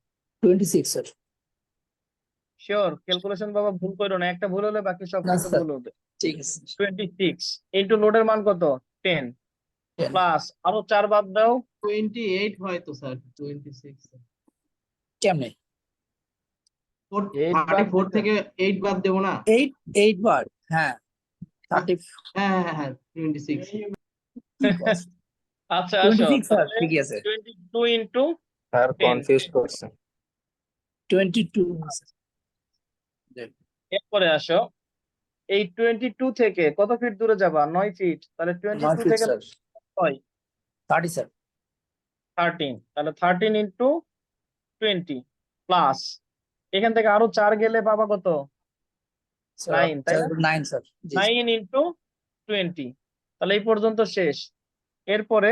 26 স্যার। শিওর? ক্যালকুলেশন বাবা ভুল করো না, একটা ভুল হলে বাকি সব না কিন্তু স্যার, ভুল হবে। ঠিক আছে। 26 ইন্টু লোডের মান কত, 10 10 প্লাস আরো 4 বাদ দাও, 28 হয়তো স্যার, 26 কেমনে? 8 বাদ 34 দিলে- থেকে 8 বাদ দেবো না? 8 বার, হ্যাঁ 30। হ্যাঁ 26। ঠিক আছে। আচ্ছা আসো, 26 স্যার, তাহলে ঠিক আছে। 22 ইন্টু স্যার 10। কনফিউজ করছে। 22 এরপরে আসো, এই 22 থেকে কত ফিট দূরে যাবা, 9 ফিট। তাহলে 22 ফিট থেকে স্যার। 9 30 স্যার। 13। তাহলে 13 ইন্টু 20 প্লাস, এখান থেকে আরো 4 গেলে পাবা কত, স্যার 9, তাই না? 9 স্যার। জি 9 ইন্টু 20, তাহলে এই পর্যন্ত শেষ। এরপরে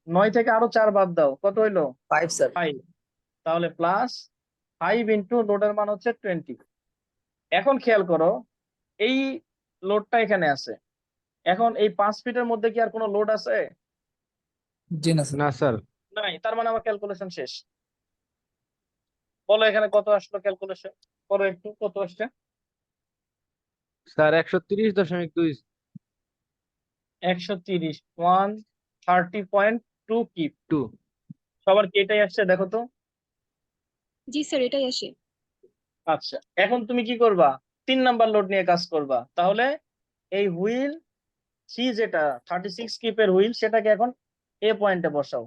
9 থেকে আরো 4 বাদ দাও, কত হইলো? 5 স্যার। 5। তাহলে প্লাস 5 ইন্টু লোডের মান হচ্ছে 20। এখন খেয়াল করো, এই লোডটা এখানে আছে। এখন এই 5 ফিটের মধ্যে কি আর কোনো লোড আছে? জি না স্যার। না স্যার। নাই, তার মানে আমার ক্যালকুলেশন শেষ। বলো এখানে কত আসলো, ক্যালকুলেশন করো একটু, কত আসছে? স্যার 130.2। 130, 130.2 কিপ। 2। সবার কি এটাই আসছে দেখো তো? জি স্যার, এটাই আসে। আচ্ছা, এখন তুমি কি করবা? 3 নাম্বার লোড নিয়ে কাজ করবা। তাহলে এই হুইল সি যেটা 36 কিপের হুইল, সেটাকে এখন এ পয়েন্টে বসাও,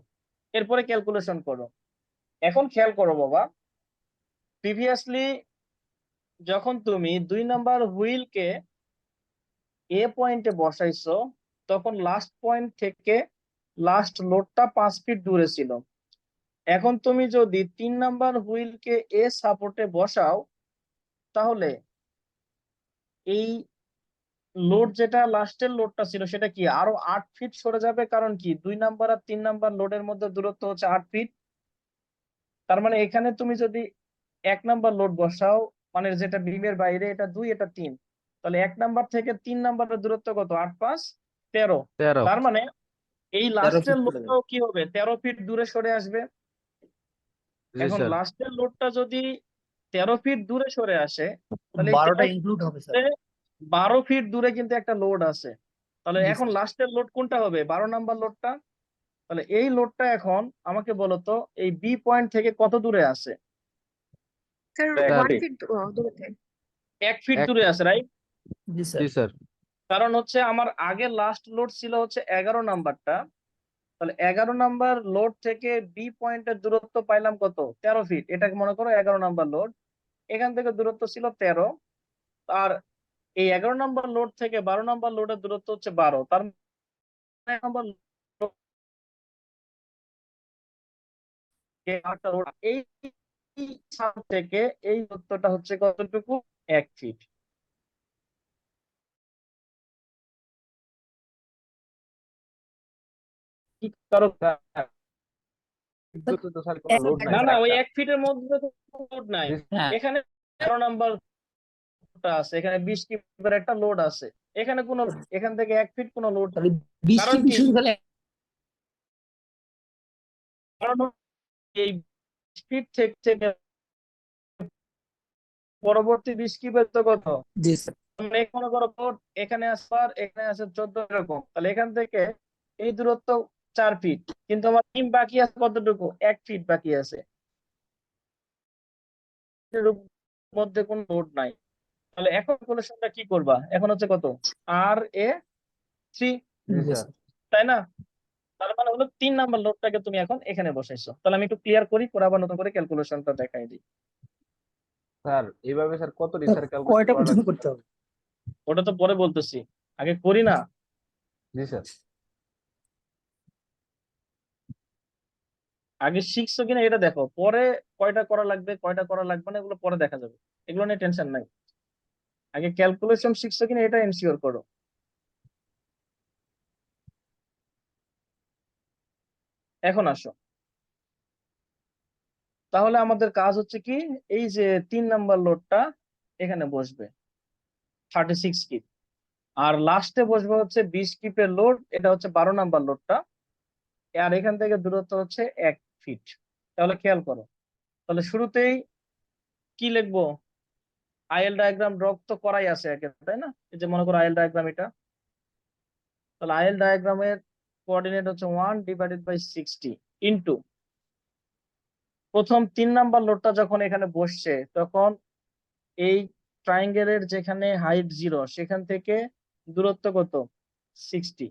এরপরে ক্যালকুলেশন করো। এখন খেয়াল করো বাবা, প্রিভিয়াসলি যখন তুমি 2 নাম্বার হুইলকে এ পয়েন্টে বসাইছো, তখন লাস্ট পয়েন্ট থেকে লাস্ট লোডটা 5 ফিট দূরে ছিল। এখন তুমি যদি 3 নাম্বার হুইলকে এ সাপোর্টে বসাও, তাহলে এই লোড যেটা লাস্টের লোডটা ছিল সেটা কি আরো 8 ফিট সরে যাবে। কারণ কি 2 নাম্বার আর 3 নাম্বার লোডের মধ্যে দূরত্ব হচ্ছে 8 ফিট। তার মানে এখানে তুমি যদি 1 নাম্বার লোড বসাও, মানে যেটা বিমের বাইরে, এটা 2 এটা 3, তাহলে 1 নাম্বার থেকে 3 নাম্বারের দূরত্ব কত? 8 5 13। 13। তার মানে এই 13 লাস্টের ফিট চলে লোডটাও কি হবে? 13 ফিট দূরে সরে আসবে। জি এখন স্যার। লাস্টের লোডটা যদি 13 ফিট দূরে সরে আসে, তাহলে এই 12টা 13 ইনক্লুড হবে স্যার। ফিটে 12 ফিট দূরে কিন্তু একটা লোড আছে। তাহলে জি এখন স্যার। লাস্টের লোড কোনটা হবে? 12 নাম্বার লোডটা। তাহলে এই লোডটা এখন আমাকে বলো তো, এই বি পয়েন্ট থেকে কত দূরে আছে? স্যার স্যার 1 ফিট দূরত্বে। 1 ফিট এক। দূরে আছে, রাইট? জি স্যার। জি স্যার। কারণ হচ্ছে আমার আগে লাস্ট লোড ছিল হচ্ছে 11 নাম্বারটা। তাহলে 11 নাম্বার লোড থেকে বি পয়েন্টের দূরত্ব পাইলাম কত? 13 ফিট। এটাকে মনে করো 11 নাম্বার লোড। এখান থেকে দূরত্ব ছিল 13। আর এই 11 নাম্বার লোড থেকে 12 নাম্বার লোডের দূরত্ব হচ্ছে 12। তার মানে নাম্বার লোড এই স্থান থেকে এই দূরত্বটা হচ্ছে কতটুকু? 1 ফিট। কি কারো বিদ্যুৎ তো স্যার কোনো লোড নাই না স্যার না, ওই একটা। 1 ফিটের মধ্যে তো লোড নাই। জি হ্যাঁ এখানে 13 নাম্বার আছে, এখানে 20 কিপের একটা লোড আছে। এখানে কোনো, এখান থেকে 1 ফিট কোনো লোড। তাহলে 20 কারণ কি কি? শুধু তাহলে? কারণ এই ফিট থেকে পরবর্তী 20 কিপের তো কত? জি স্যার। মানে মনে করো লোড এখানে আছে আর এখানে আছে 14, এরকম। তাহলে এখান থেকে এই দূরত্ব 4 ফিট, কিন্তু আমার টিম বাকি আছে কতটুকু? 1 ফিট বাকি আছে। এর মধ্যে কোনো লোড নাই। তাহলে এখন ক্যালকুলেশনটা কি করবা? এখন হচ্ছে কত? আর এ 3, জি জি স্যার। স্যার। তাই না? তার মানে হলো 3 নাম্বার লোডটাকে তুমি এখন এখানে বসাইছো। তাহলে আমি একটু ক্লিয়ার করি, করে আবার নতুন করে ক্যালকুলেশনটা দেখাই দিই। স্যার এইভাবে স্যার কত স্যার, স্যার ক্যালকুলেশন কয়টা করা পর্যন্ত লাগবে? করতে হবে? ওটা তো পরে বলতেছি, আগে করি না। জি স্যার। আগে শিখছো কিনা এটা দেখো, পরে কয়টা করা লাগবে কয়টা করা লাগবে না এগুলো পরে দেখা যাবে। এগুলো নিয়ে টেনশন নাই। আগে ক্যালকুলেশন শিখছো কিনা এটা এনশিওর করো। এখন আসো, তাহলে আমাদের কাজ হচ্ছে কি, এই যে 3 নাম্বার লোডটা এখানে বসবে 36 কিপ, আর লাস্টে বসবে হচ্ছে 20 কিপের লোড, এটা হচ্ছে 12 নাম্বার লোডটা। আর এখান থেকে দূরত্ব হচ্ছে 1 ফিট। তাহলে খেয়াল করো, তাহলে শুরুতেই কি লিখবো? আইএল ডায়াগ্রাম ড্র তো করাই আছে একে, তাই না? এই যে মনে করো আইএল ডায়াগ্রাম এটা। তাহলে আইএল ডায়াগ্রামের কোঅর্ডিনেট হচ্ছে 1/60 ইন্টু প্রথম 3 নাম্বার লোডটা যখন এখানে বসছে, তখন এই ট্রায়াঙ্গেলের যেখানে হাইট 0 সেখান থেকে দূরত্ব কত? 60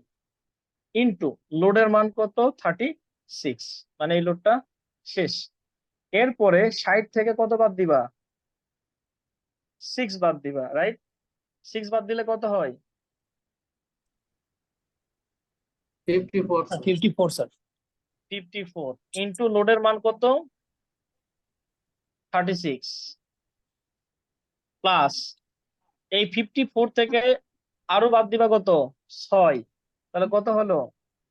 ইন্টু লোডের মান কত? 36, মানে এই লোডটা শেষ। এরপরে 60 থেকে কত বাদ দিবা? 6 বাদ দিবা, রাইট? 6 বাদ দিলে কত হয়? 54 স্যার। 54 ইন্টু লোডের মান কত? 36 প্লাস এই 54 থেকে আরো বাদ দিবা কত? 6, তাহলে কত হলো?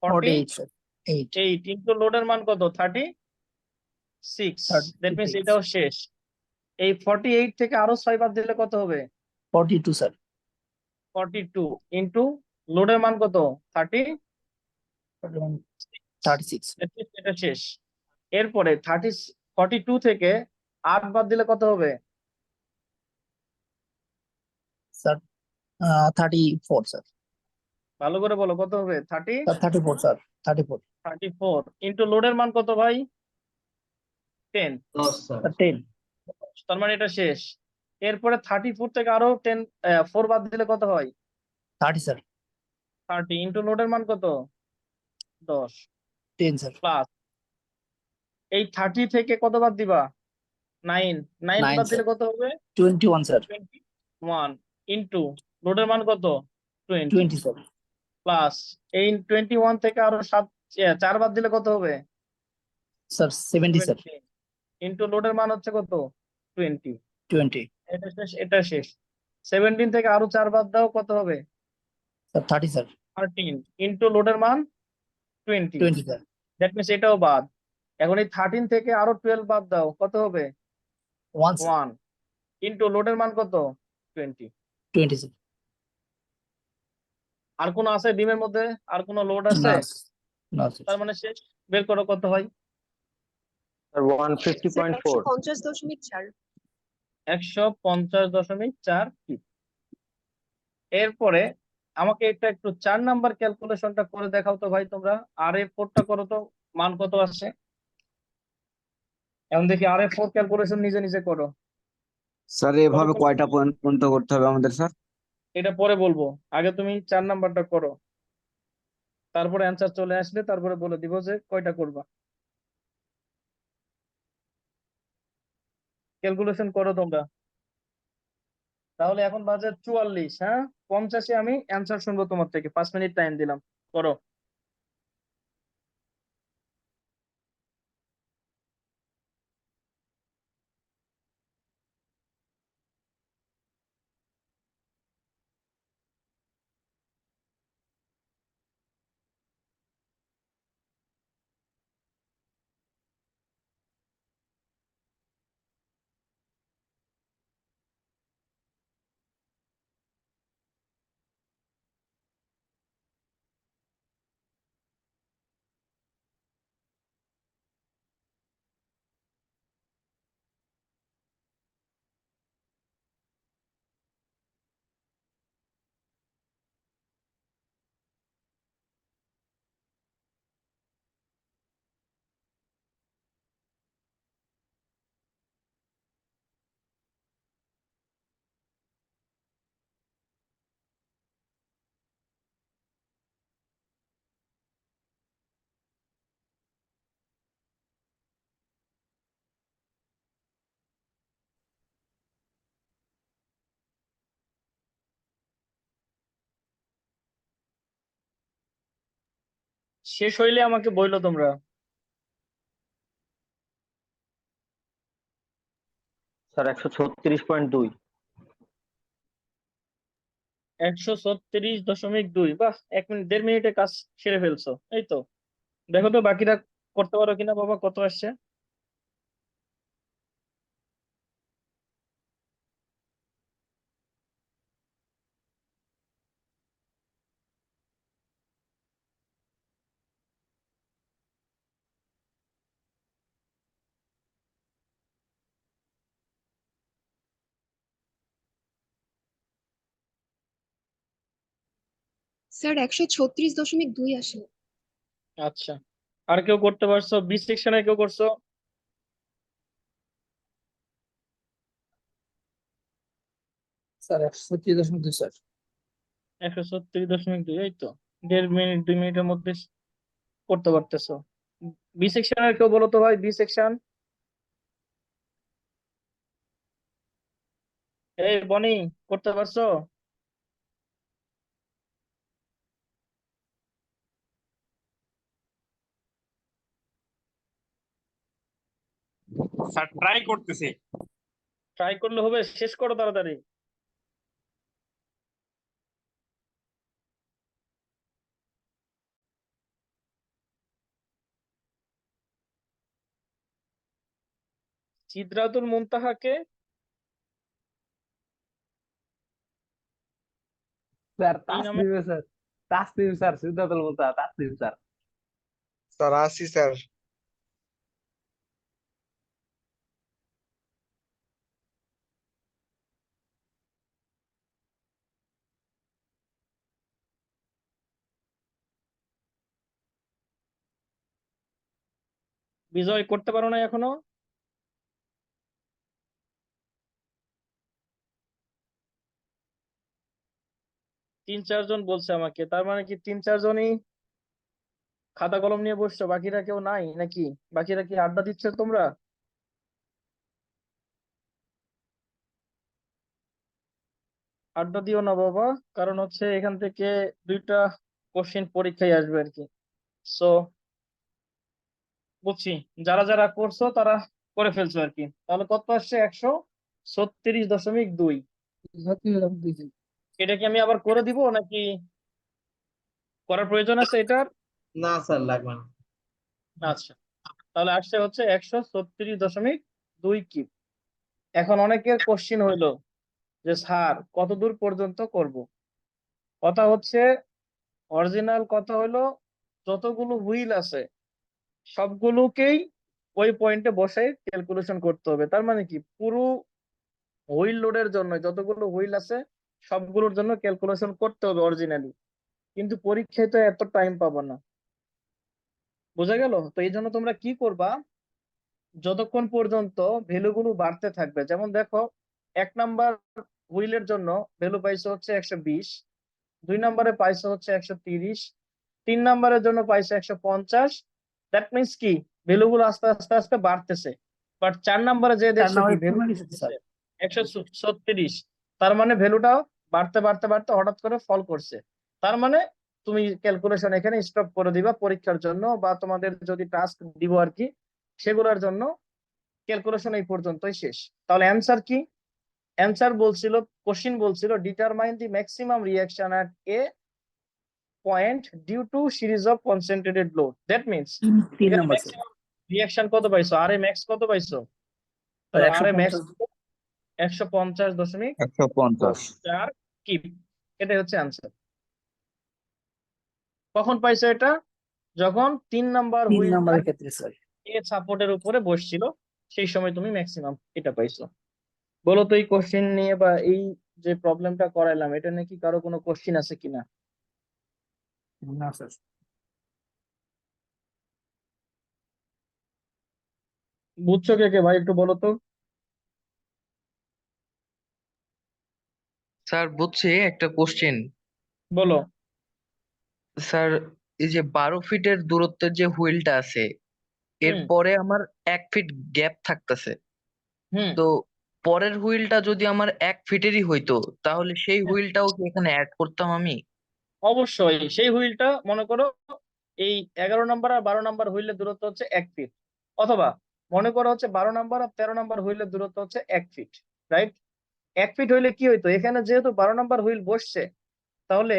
48 স্যার 8 48 ইন্টু লোডের মান কত? 36। দ্যাট মিনস 36 এটাও শেষ। এই 48 থেকে আরো 6 বাদ দিলে কত হবে? 42 স্যার 42 ইন্টু লোডের মান কত? 30, 36 এটা শেষ। এরপরে 42 থেকে 8 বাদ দিলে কত হবে? স্যার 34 স্যার ভালো করে বলো, কত হবে? 30, স্যার 34 স্যার 34 34 ইন্টু লোডের মান কত ভাই? 10। 10 স্যার। স্যার 10 তার মানে এটা শেষ। এরপরে 34 থেকে আরো 4 বাদ দিলে কত হয়? 30 স্যার 30 ইন্টু লোডের মান কত? 10 10 স্যার প্লাস এই 30 থেকে কত বাদ দিবা? 9 9 বাদ স্যার দিলে কত হবে? 21 স্যার 21 ইন্টু লোডের মান কত? 20 20 স্যার প্লাস এই 21 থেকে আরো 4 বাদ দিলে কত হবে? স্যার 70 স্যার 17 ইন্টু লোডের মান হচ্ছে কত? 20। 20 এটা শেষ, এটা শেষ। 17 থেকে আরো 4 বাদ দাও, কত হবে? স্যার 30 স্যার 13 ইন্টু লোডের মান 20। 20 স্যার দ্যাট মিনস এটাও বাদ। এখন এই 13 থেকে আরো 12 বাদ দাও, কত হবে? 1 স্যার 1 ইন্টু লোডের মান কত? 20। 20 স্যার আর কোন আছে ডিমের মধ্যে? আর কোন লোড আছে? না না স্যার তার মানে শেষ। বের করো কত হয়। স্যার 150.4। 150.4। 150.4 ফিট। এরপরে আমাকে এটা একটু 4 নাম্বার ক্যালকুলেশনটা করে দেখাও তো ভাই তোমরা। RA4টা করো তো, মান কত আসছে। এখন দেখি RA4 ক্যালকুলেশন নিজে নিজে করো। স্যার এভাবে কয়টা পয়েন্ট পর্যন্ত করতে হবে আমাদের স্যার? এটা পরে বলবো, আগে তুমি 4 নাম্বারটা করো, তারপরে অ্যান্সার চলে আসলে তারপরে বলে দিব যে কয়টা করবা। ক্যালকুলেশন করো তোমরা। তাহলে এখন বাজে 44। হ্যাঁ, 50-এ আমি অ্যান্সার শুনবো তোমার থেকে। 5 মিনিট টাইম দিলাম, করো। শেষ হইলে আমাকে বইলো তোমরা। স্যার 136.2। 136.2। বাহ, 1 মিনিট 1.5 মিনিটে কাজ সেরে ফেলছো, এই তো। দেখো তো বাকিরা করতে পারো কিনা বাবা, কত আসছে। স্যার 136.2 আসে। আচ্ছা, আর কেউ করতে পারছো? বি সেকশনে কেউ করছো? স্যার 136.2 স্যার 136.2, এই তো। 1.5 মিনিট 2 মিনিটের মধ্যে করতে পারতেছো। বি সেকশনের কেউ বলো তো ভাই, বি সেকশন। এই বনি, করতে পারছো? স্যার ট্রাই করতেছি। ট্রাই করলে হবে, শেষ করো তাড়াতাড়ি। সিদরাতুল মুনতাহাকে স্যার এই নামে তাসনিম স্যার, তাসনিম স্যার, সিদ্ধাতুল মুনতাহা তাসনিম স্যার। স্যার আসি স্যার। বিজয় করতে পারো না এখনো? তিন চারজন বলছে আমাকে, তার মানে কি তিন চারজনই খাতা কলম নিয়ে বসছো, বাকিরা কেউ নাই নাকি? বাকিরা কি আড্ডা দিচ্ছে তোমরা? আড্ডা দিও না বাবা, কারণ হচ্ছে এখান থেকে দুইটা কোশ্চেন পরীক্ষায় আসবে আর কি। সো বুঝছি, যারা যারা করছো তারা করে ফেলছো আর কি। তাহলে কত আসছে? 136.2। এটা কি আমি আবার করে দিব নাকি করার প্রয়োজন আছে এটার? না স্যার, লাগবে না। আচ্ছা, তাহলে আসছে হচ্ছে 136.2 কিপ। এখন অনেকের কোশ্চিন হইলো যে স্যার কত দূর পর্যন্ত করব। কথা হচ্ছে, অরিজিনাল কথা হলো, যতগুলো হুইল আছে সবগুলোকেই ওই পয়েন্টে বসে ক্যালকুলেশন করতে হবে। তার মানে কি পুরো হুইল লোডের জন্য যতগুলো হুইল আছে সবগুলোর জন্য ক্যালকুলেশন করতে হবে অরিজিনালি। কিন্তু পরীক্ষায় তো এত টাইম পাবো না, বোঝা গেল? তো এই জন্য তোমরা কি করবা, যতক্ষণ পর্যন্ত ভ্যালুগুলো বাড়তে থাকবে, যেমন দেখো 1 নাম্বার হুইলের জন্য ভ্যালু পাইছো হচ্ছে 120, 2 নাম্বারে পাইছো হচ্ছে 130, 3 নাম্বারের জন্য পাইছো 150। দ্যাট মিনস কি ভ্যালুগুলো আস্তে আস্তে আস্তে বাড়তেছে। বাট 4 নাম্বারে যে 4 দেখছো কি নাম্বারে ভ্যালু কমে গেছে স্যার। 136, তার মানে ভ্যালুটা বাড়তে বাড়তে বাড়তে হঠাৎ করে ফল করছে। তার মানে তুমি ক্যালকুলেশন এখানে স্টপ করে দিবা পরীক্ষার জন্য, বা তোমাদের যদি টাস্ক দিব আর কি সেগুলোর জন্য ক্যালকুলেশন এই পর্যন্তই শেষ। তাহলে অ্যান্সার কি? অ্যান্সার বলছিল, কোশ্চিন বলছিল determine the maximum reaction at a point due to series of concentrated load. That means 3 এখানে নাম্বার স্যার। ম্যাক্সিমাম রিঅ্যাকশন কত পাইছো, আর এ ম্যাক্স কত পাইছো? স্যার তাহলে আর এ ম্যাক্স 150। 150। 150.4 কিপ। এটাই হচ্ছে অ্যান্সার। কখন পাইছো এটা? যখন 3 নাম্বার 3 হুইলটা নাম্বারের ক্ষেত্রে স্যার। এ সাপোর্টের উপরে বসছিল, সেই সময় তুমি ম্যাক্সিমাম এটা পাইছো। বলো তো এই কোশ্চেন নিয়ে বা এই যে প্রবলেমটা করাইলাম এটা নিয়ে কি কারো কোনো কোশ্চেন আছে কিনা? না স্যার। বুঝছো কে কে ভাই, একটু বলো তো। স্যার বুঝছি একটা কোশ্চেন। বলো। স্যার এই যে 12 ফিটের দূরত্বের যে হুইলটা আছে হুম এরপরে আমার 1 ফিট গ্যাপ থাকতেছে। হুম। তো পরের হুইলটা যদি আমার 1 ফিটেরই হইতো তাহলে সেই হুইলটাও কি এখানে অ্যাড করতাম আমি? অবশ্যই সেই হুইলটা মনে করো এই 11 নাম্বার আর 12 নাম্বার হুইলের দূরত্ব হচ্ছে 1 ফিট, অথবা মনে করো হচ্ছে 12 নাম্বার আর 13 নাম্বার হুইলের দূরত্ব হচ্ছে 1 ফিট, রাইট? 1 ফিট হইলে কি হইতো, এখানে যেহেতু 12 নাম্বার হুইল বসছে তাহলে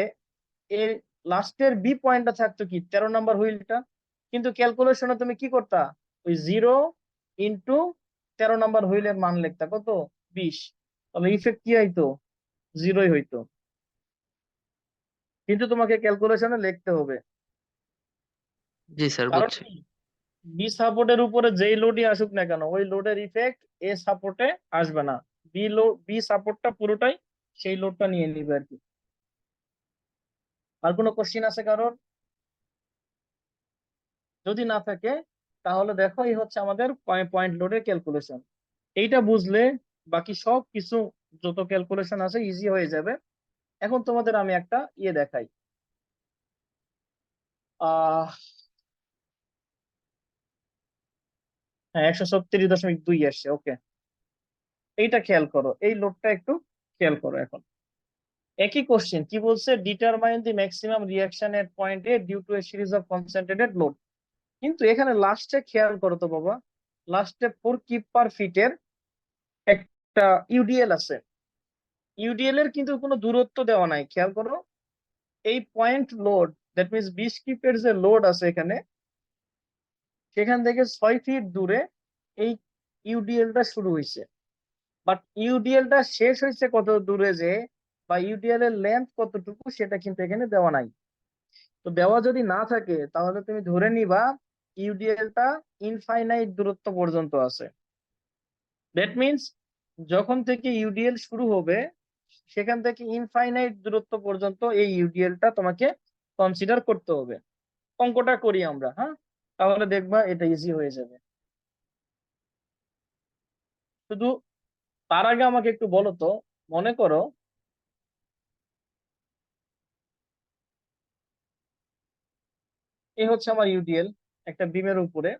এর লাস্টের বি পয়েন্টটা থাকতো কি 13 নাম্বার হুইলটা। কিন্তু ক্যালকুলেশনে তুমি কি করতা, ওই 0 × 13 নাম্বার হুইলের মান লিখতা কত, 20। তাহলে ইফেক্ট কি হইতো, 0ই হইতো। কিন্তু তোমাকে ক্যালকুলেশনে লিখতে হবে, জি স্যার কারণ বুঝছি। কি বি সাপোর্টের উপরে যেই লোডই আসুক না কেন ওই লোডের ইফেক্ট এ সাপোর্টে আসবে না। বি সাপোর্টটা পুরোটাই সেই লোডটা নিয়ে নিবে আর কি। আর কোনো কোশ্চিন আছে কারোর? যদি না থাকে তাহলে দেখো এই হচ্ছে আমাদের পয়েন্ট লোডের ক্যালকুলেশন। এইটা বুঝলে বাকি সব কিছু যত ক্যালকুলেশন আছে ইজি হয়ে যাবে। এখন তোমাদের আমি একটা ইয়ে দেখাই। আহ হ্যাঁ, 136.2 আসছে, ওকে। এইটা খেয়াল করো, এই লোডটা একটু খেয়াল করো। এখন একই কোশ্চেন কি বলছে, determine the maximum reaction at point A due to a series of concentrated load. কিন্তু এখানে লাস্টে খেয়াল করো তো বাবা, লাস্টে 4 কিপ পার ফিটের একটা ইউডিএল আছে। ইউডিএল এর কিন্তু কোনো দূরত্ব দেওয়া নাই, খেয়াল করো। এই পয়েন্ট লোড, দ্যাট মিনস 20 কিপের যে লোড আছে এখানে, সেখান থেকে 6 ফিট দূরে এই ইউডিএলটা শুরু হয়েছে, বাট ইউডিএলটা শেষ হয়েছে কত দূরে যে, বা ইউডিএল এর লেন্থ কতটুকু সেটা কিন্তু এখানে দেওয়া নাই। তো দেওয়া যদি না থাকে তাহলে তুমি ধরে নিবা ইউডিএলটা ইনফাইনাইট দূরত্ব পর্যন্ত আছে। দ্যাট মিনস যখন থেকে ইউডিএল শুরু হবে সেখান থেকে ইনফাইনাইট দূরত্ব পর্যন্ত এই ইউডিএলটা তোমাকে কনসিডার করতে হবে। অঙ্কটা করি আমরা, হ্যাঁ, তাহলে দেখবা এটা ইজি হয়ে যাবে। শুধু তার আগে আমাকে একটু বলো তো, মনে করো এই হচ্ছে আমার ইউডিএল একটা বিমের উপরে,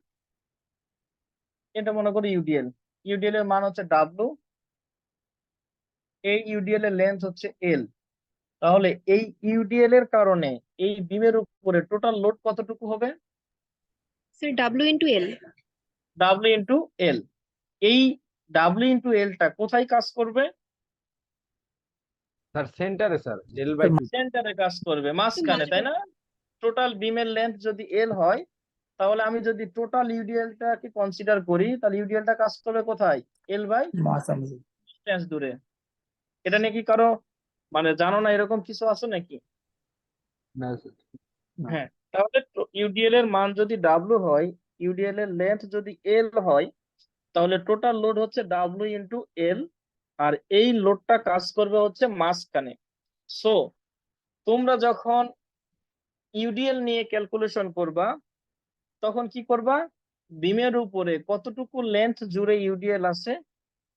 এটা মনে করো ইউডিএল। ইউডিএল এর মান হচ্ছে ডাব্লু, এই ইউডিএল এর লেন্থ হচ্ছে এল। তাহলে এই ইউডিএল এর কারণে এই বিমের উপরে টোটাল লোড কতটুকু হবে? Sir W into L. W into L. এই ডাব্লিউ ইন্টু এলটা কোথায় কাজ করবে? স্যার সেন্টারে স্যার L/2 সেন্টারে কাজ করবে, মাঝখানে, তাই না? টোটাল বিমের লেন্থ যদি এল হয় তাহলে আমি যদি টোটাল ইউডিএলটাকে কনসিডার করি তাহলে ইউডিএলটা কাজ করবে কোথায়? এল বাই মাঝামাঝি। ডিসটেন্স দূরে। এটা নাকি কারো মানে জানো না এরকম কিছু আছে নাকি? না স্যার। হ্যাঁ, তাহলে ইউডিএল এর মান যদি ডাব্লু হয়, ইউডিএল এর লেন্থ যদি এল হয়, তাহলে টোটাল লোড হচ্ছে ডাব্লু ইন্টু এল, আর এই লোডটা কাজ করবে হচ্ছে মাঝখানে। সো তোমরা যখন ইউডিএল নিয়ে ক্যালকুলেশন করবা তখন কি করবা? বিমের উপরে কতটুকু লেন্থ জুড়ে ইউডিএল আছে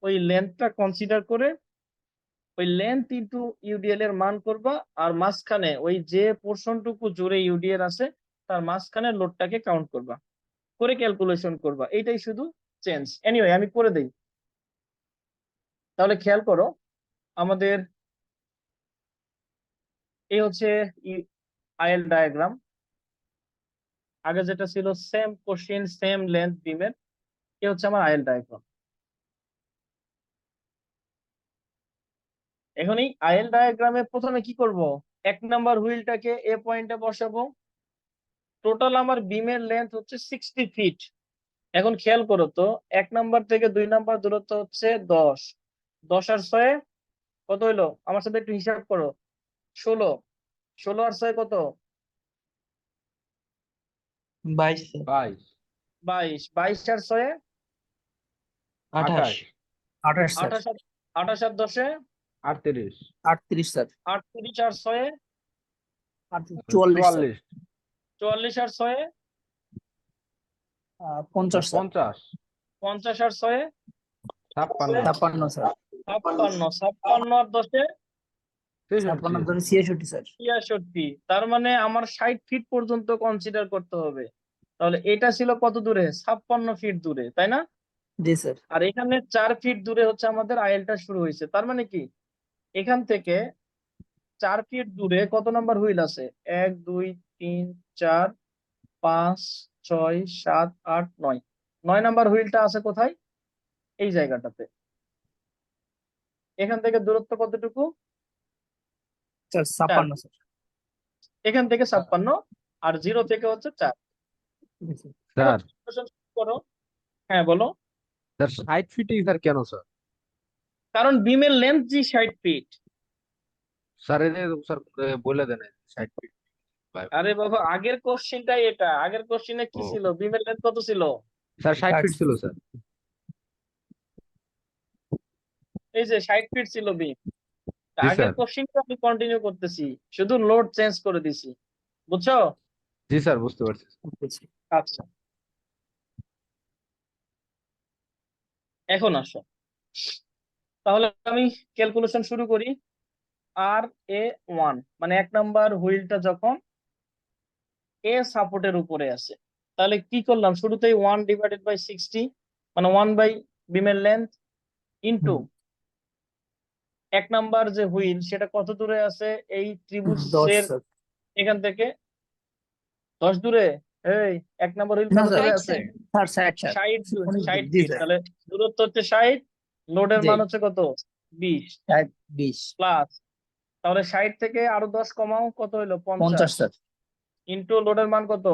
ওই লেন্থটা কনসিডার করে ওই লেন্থ ইন্টু ইউডিএল এর মান করবা, আর মাঝখানে ওই যে পোর্শনটুকু জুড়ে ইউডিএল আছে তার মাঝখানে লোডটাকে কাউন্ট করবা, করে ক্যালকুলেশন করবা। এইটাই শুধু চেঞ্জ। এনিওয়ে আমি করে দেই। তাহলে খেয়াল করো, আমাদের এই হচ্ছে আইএল ডায়াগ্রাম। আগে যেটা ছিল সেম কোশ্চেন সেম লেন্থ বিমের, এ হচ্ছে আমার আইএল ডায়াগ্রাম। এখন এই আইএল ডায়াগ্রামে প্রথমে কি করব? 1 নাম্বার হুইলটাকে এ পয়েন্টে বসাবো। টোটাল আমার বিমের লেন্থ হচ্ছে 60 ফিট। এখন খেয়াল করো তো, 1 নাম্বার থেকে 2 নাম্বার দূরত্ব হচ্ছে 10, 10 আর 6 কত হইলো? আমার সাথে একটু হিসাব করো। 16, 16 আর 6 কত? 22 22 22, 22 আর 6 28 28 স্যার। 28, 28 আর 10 38 38 স্যার। 38 আর 6 44 স্যার। 44 44 আর 6 50 স্যার। 50 50 আর 6 56 56 স্যার। 56, 56 আর 10 56 63 ধরে 66 স্যার। 66। তার মানে আমার 60 ফিট পর্যন্ত কনসিডার করতে হবে। তাহলে এটা ছিল কত দূরে? 56 ফিট দূরে, তাই না? জি স্যার। আর এখানে 4 ফিট দূরে হচ্ছে আমাদের আইএলটা শুরু হয়েছে। তার মানে কি এখান থেকে 4 ফিট দূরে কত নাম্বার হুইল আছে? 1 2 3 4 5 6 7 8 9, 9 নাম্বার হুইলটা আছে কোথায়? এই জায়গাটাতে। এখান থেকে দূরত্ব কতটুকু? Sir 56 sir. এখান থেকে 56, আর 0 থেকে হচ্ছে 4। জি স্যার। স্যার করো। হ্যাঁ বলো। স্যার 60 ফিটই স্যার কেন স্যার? কারণ বিমের লেন্থ জি 60 ফিট। স্যার স্যার বলে দেন 60 ফিট। আরে বাবা, আগের কোশ্চেনটাই এটা। আগের কোশ্চেনে কি ও। ছিল? বিমের লেন্থ কত ছিল? স্যার 60 ফিট ছিল স্যার। এই যে 60 ফিট ছিল বিম। জি আগের স্যার। কোশ্চেনটা আমি কন্টিনিউ করতেছি, শুধু লোড চেঞ্জ করে দিছি। বুঝছো? জি স্যার বুঝতে পারছি। আচ্ছা, এখন আসো তাহলে আমি ক্যালকুলেশন শুরু করি। RA1 মানে 1 নাম্বার হুইলটা যখন এ সাপোর্টের উপরে আছে, তাহলে কি করলাম? শুরুতেই 1/60 মানে 1 বাই বিমের লেন্থ ইন্টু 1 নাম্বার যে হুইল সেটা কত দূরে আছে এই 10 ত্রিভুজের স্যার। এখান থেকে? 10 দূরে। এই 1 নাম্বার হুইল না কত স্যার। দূরে 60 আছে? স্যার। Sir 60 sir. 60, 60 জি ফিট। স্যার। তাহলে দূরত্ব হচ্ছে 60, লোডের জি। মান হচ্ছে কত? 20 20 প্লাস, তাহলে 60 থেকে আরো 10 কমাও, কত হইলো? 50 50 স্যার। ইন্টু লোডের মান কত?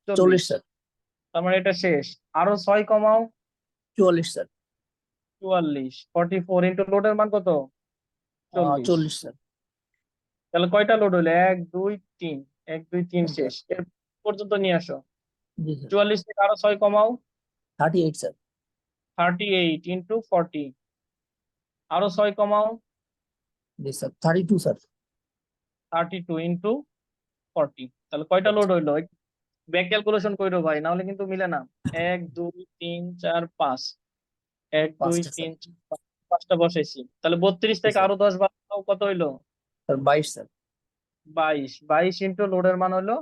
40 স্যার। তার মানে এটা শেষ। আরো 6 কমাও, 44 স্যার। 44, 44 ইন্টু লোডের মান কত? 40। 40 স্যার। তাহলে কয়টা লোড হইলো? 1 2 3, 1 2 3 হ্যাঁ, শেষ। এর পর্যন্ত নিয়ে আসো। জি স্যার। 44 থেকে আরো 6 কমাও। 38 স্যার। 38 ইন্টু 40, আরো 6 কমাও। জি স্যার। 32 স্যার। 32 ইন্টু 40, তাহলে কয়টা লোড হইলো? ব্যাক ক্যালকুলেশন কইরো ভাই, না হলে কিন্তু মিলে না। 1 2 3 4 5, 1 2 5টা 3 স্যার। 4 5টা বসাইছি। তাহলে 32 জি থেকে স্যার। আরো 10 বাদ দাও, কত হইলো? Sir 22 sir. 22, 22 ইন্টু লোডের মান হলো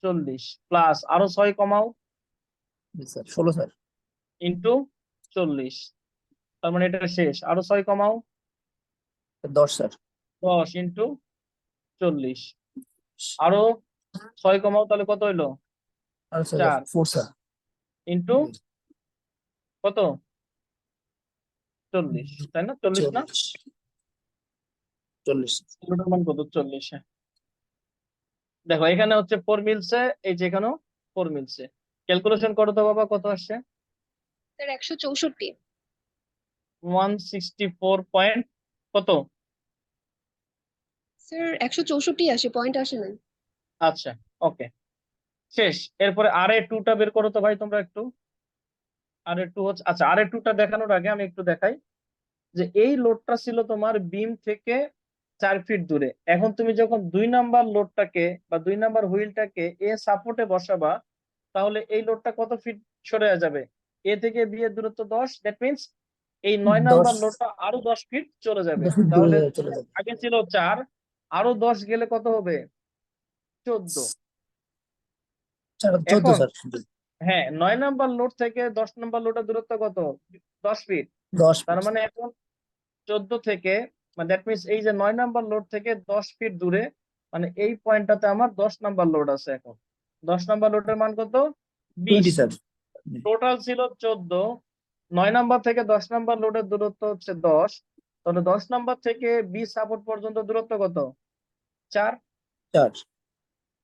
40, প্লাস আরো 6 কমাও জি স্যার। 16 স্যার। ইন্টু 40, তার মানে এটা শেষ। আরো 6 কমাও। 10 স্যার। 10 ইন্টু 40, আরো 6 কমাও, তাহলে কত হইলো? আর স্যার 4 4 স্যার। ইন্টু কত? 40, তাই না? 40 না? 40। 40। লোডের মান কত? 40। হ্যাঁ, দেখো এখানে হচ্ছে 4 মিলছে, এই যে এখানেও 4 মিলছে। ক্যালকুলেশন করো তো বাবা, কত আসছে? স্যার 164। 164 পয়েন্ট কত? স্যার 164 আসে, পয়েন্ট আসে না। আচ্ছা, ওকে, শেষ। এরপরে আর এ টুটা বের করো তো ভাই তোমরা একটু। আর এ টু হচ্ছে, আচ্ছা আর এ টুটা দেখানোর আগে আমি একটু দেখাই যে এই লোডটা ছিল তোমার বিম থেকে 4 ফিট দূরে। এখন তুমি যখন 2 নাম্বার লোডটাকে বা 2 নাম্বার হুইলটাকে এ সাপোর্টে বসাবা, তাহলে এই লোডটা কত ফিট সরে যাবে? এ থেকে বি এর দূরত্ব 10, দ্যাট মিন্স এই 9 10। নাম্বার লোডটা আরো 10 ফিট চলে যাবে। 10 ফিট দূরে তাহলে চলে যাবে। আগে ছিল 4, আরো 10 গেলে কত হবে? 14। 14 এখন স্যার। হ্যাঁ, 9 নাম্বার লোড থেকে 10 নাম্বার লোডের দূরত্ব কত? 10 ফিট। 10 তার ফিট। মানে এখন 14 থেকে, মানে দ্যাট মিন্স এই যে 9 নাম্বার লোড থেকে 10 ফিট দূরে, মানে এই পয়েন্টটাতে আমার 10 নাম্বার লোড আছে। এখন 10 নাম্বার লোডের মান কত? 20। 20 স্যার। টোটাল ছিল 14, 9 নাম্বার থেকে 10 নাম্বার লোডের দূরত্ব হচ্ছে 10, তাহলে 10 নাম্বার থেকে বি সাপোর্ট পর্যন্ত দূরত্ব কত? 4। 4।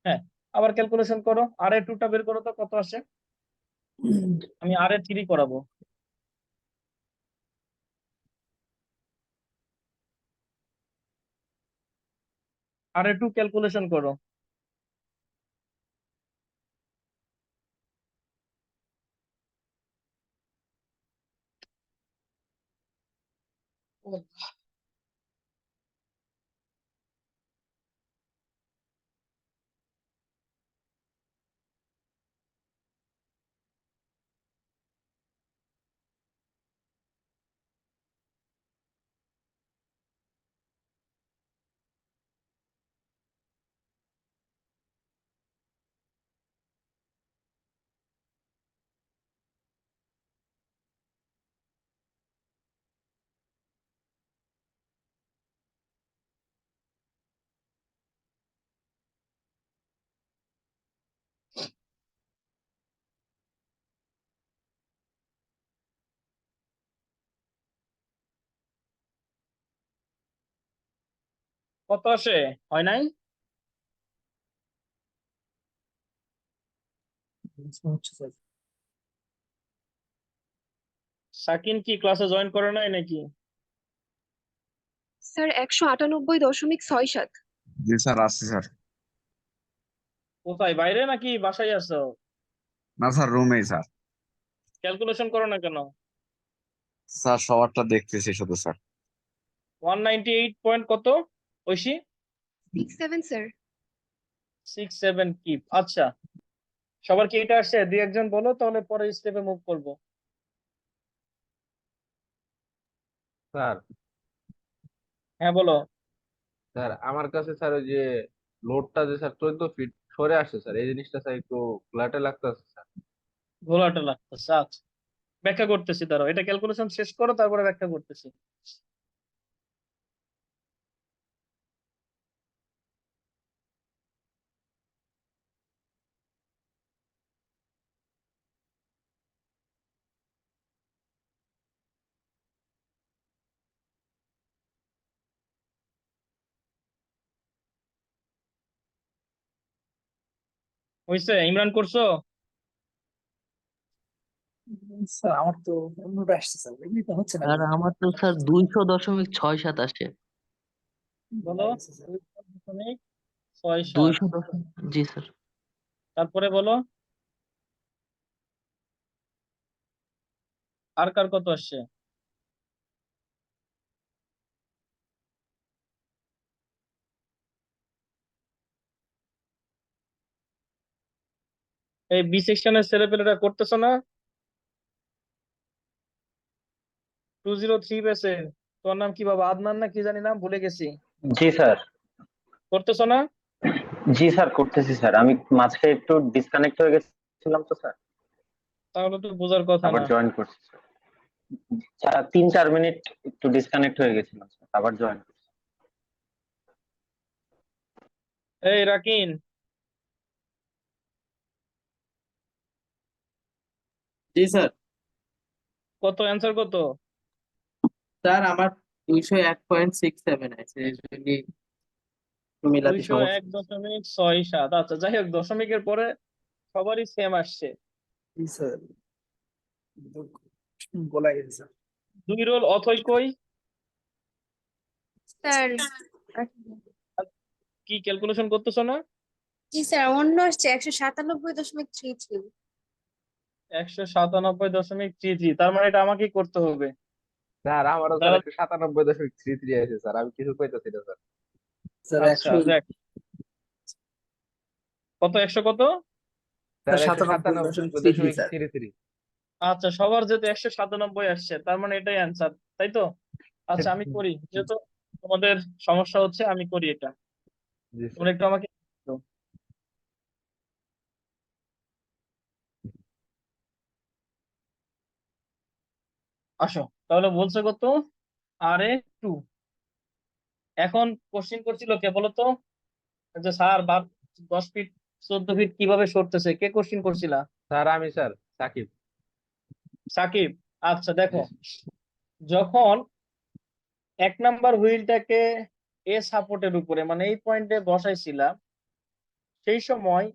হ্যাঁ, আবার ক্যালকুলেশন করো, আর এ টুটা বের করো তো কত আসে। আমি আর এ 3 করাবো। আর এ টু ক্যালকুলেশন করো। কত আসে? হয় নাই? হচ্ছে স্যার। সাকিন কি ক্লাসে জয়েন করে নাই নাকি? স্যার 198.67। জি স্যার, আসছি স্যার। কোথায়, বাইরে নাকি বাসায় আছো? না স্যার, রুমেই স্যার। ক্যালকুলেশন করো না কেন? স্যার সবারটা দেখতেছি শুধু স্যার। 198 পয়েন্ট কত ঐশী? 67 স্যার। 67 কি? আচ্ছা, সবার কি এটা আসছে? দুই একজন বলো, তাহলে পরে স্টেপে মুভ করবো। স্যার, হ্যাঁ বলো। স্যার আমার কাছে স্যার ওই যে লোডটা যে স্যার 14 ফিট সরে আসছে স্যার, এই জিনিসটা স্যার একটু ফ্ল্যাটে লাগতেছে স্যার। ঘোলাটা লাগতেছে। আচ্ছা, ব্যাখ্যা করতেছি, দাঁড়াও, এটা ক্যালকুলেশন শেষ করো, তারপরে ব্যাখ্যা করতেছি। হইছে? ইমরান করছো? স্যার আমার তো অন্যটা আসছে স্যার, এমনি তো হচ্ছে না আর আমার তো স্যার 200.67 আসে। বলো স্যার। 2.67 200. জি স্যার। তারপরে বলো আর কার কত আসছে? এই বি সেকশনের ছেলেপেলেরা করতেছো না? 203 পেয়েছে। তোর নাম কি বাবা, আদনান না কি জানি নাম, ভুলে গেছি। জি স্যার। করতেছো না? জি স্যার, করতেছি স্যার। আমি মাঝখানে একটু ডিসকানেক্ট হয়ে গেছিলাম তো স্যার, তাহলে তো বোঝার কথা আবার না। জয়েন করছি স্যার। 3-4 মিনিট একটু ডিসকানেক্ট হয়ে গেছিলাম স্যার, আবার জয়েন করছি। এই রাকিন, জি স্যার। কত অ্যান্সার কত? স্যার আমার 201.67 আছে, যদি মিলাতে সমস্যা। 201.67। আচ্ছা যাই হোক, দশমিকের পরে সবারই সেম আসছে। জি স্যার, গোলা গেছে স্যার। 2 রোল অথই কই? স্যার কি ক্যালকুলেশন করতেছো না? জি স্যার, অন্য আসছে 197.33। 197.33, তার মানে এটা আমাকেই করতে হবে। স্যার আমারও স্যার দাঁড়া, 197.33 আছে স্যার, আমি কিছু কইতাছি না স্যার। স্যার আচ্ছা 100, দেখ কত, 100 কত? Sir 97.33 sir. 197.33। আচ্ছা সবার যেহেতু 197 আসছে, তার মানে এটাই অ্যান্সার, তাই তো? আচ্ছা আমি করি, যেহেতু তোমাদের সমস্যা হচ্ছে আমি করি এটা। জি তোমরা স্যার। একটু আমাকে দাও। আসো, তাহলে বলছে কত? RA2। এখন কোশ্চিন করছিল কে বলো তো? যে স্যার 10 ফিট 14 ফিট কিভাবে সরতেছে, কে কোশ্চিন করছিলা? স্যার আমি স্যার সাকিব। সাকিব। আচ্ছা দেখো, জি যখন 1 নাম্বার হুইলটাকে এ সাপোর্টের উপরে মানে এই পয়েন্টে বসাইছিলাম, সেই সময়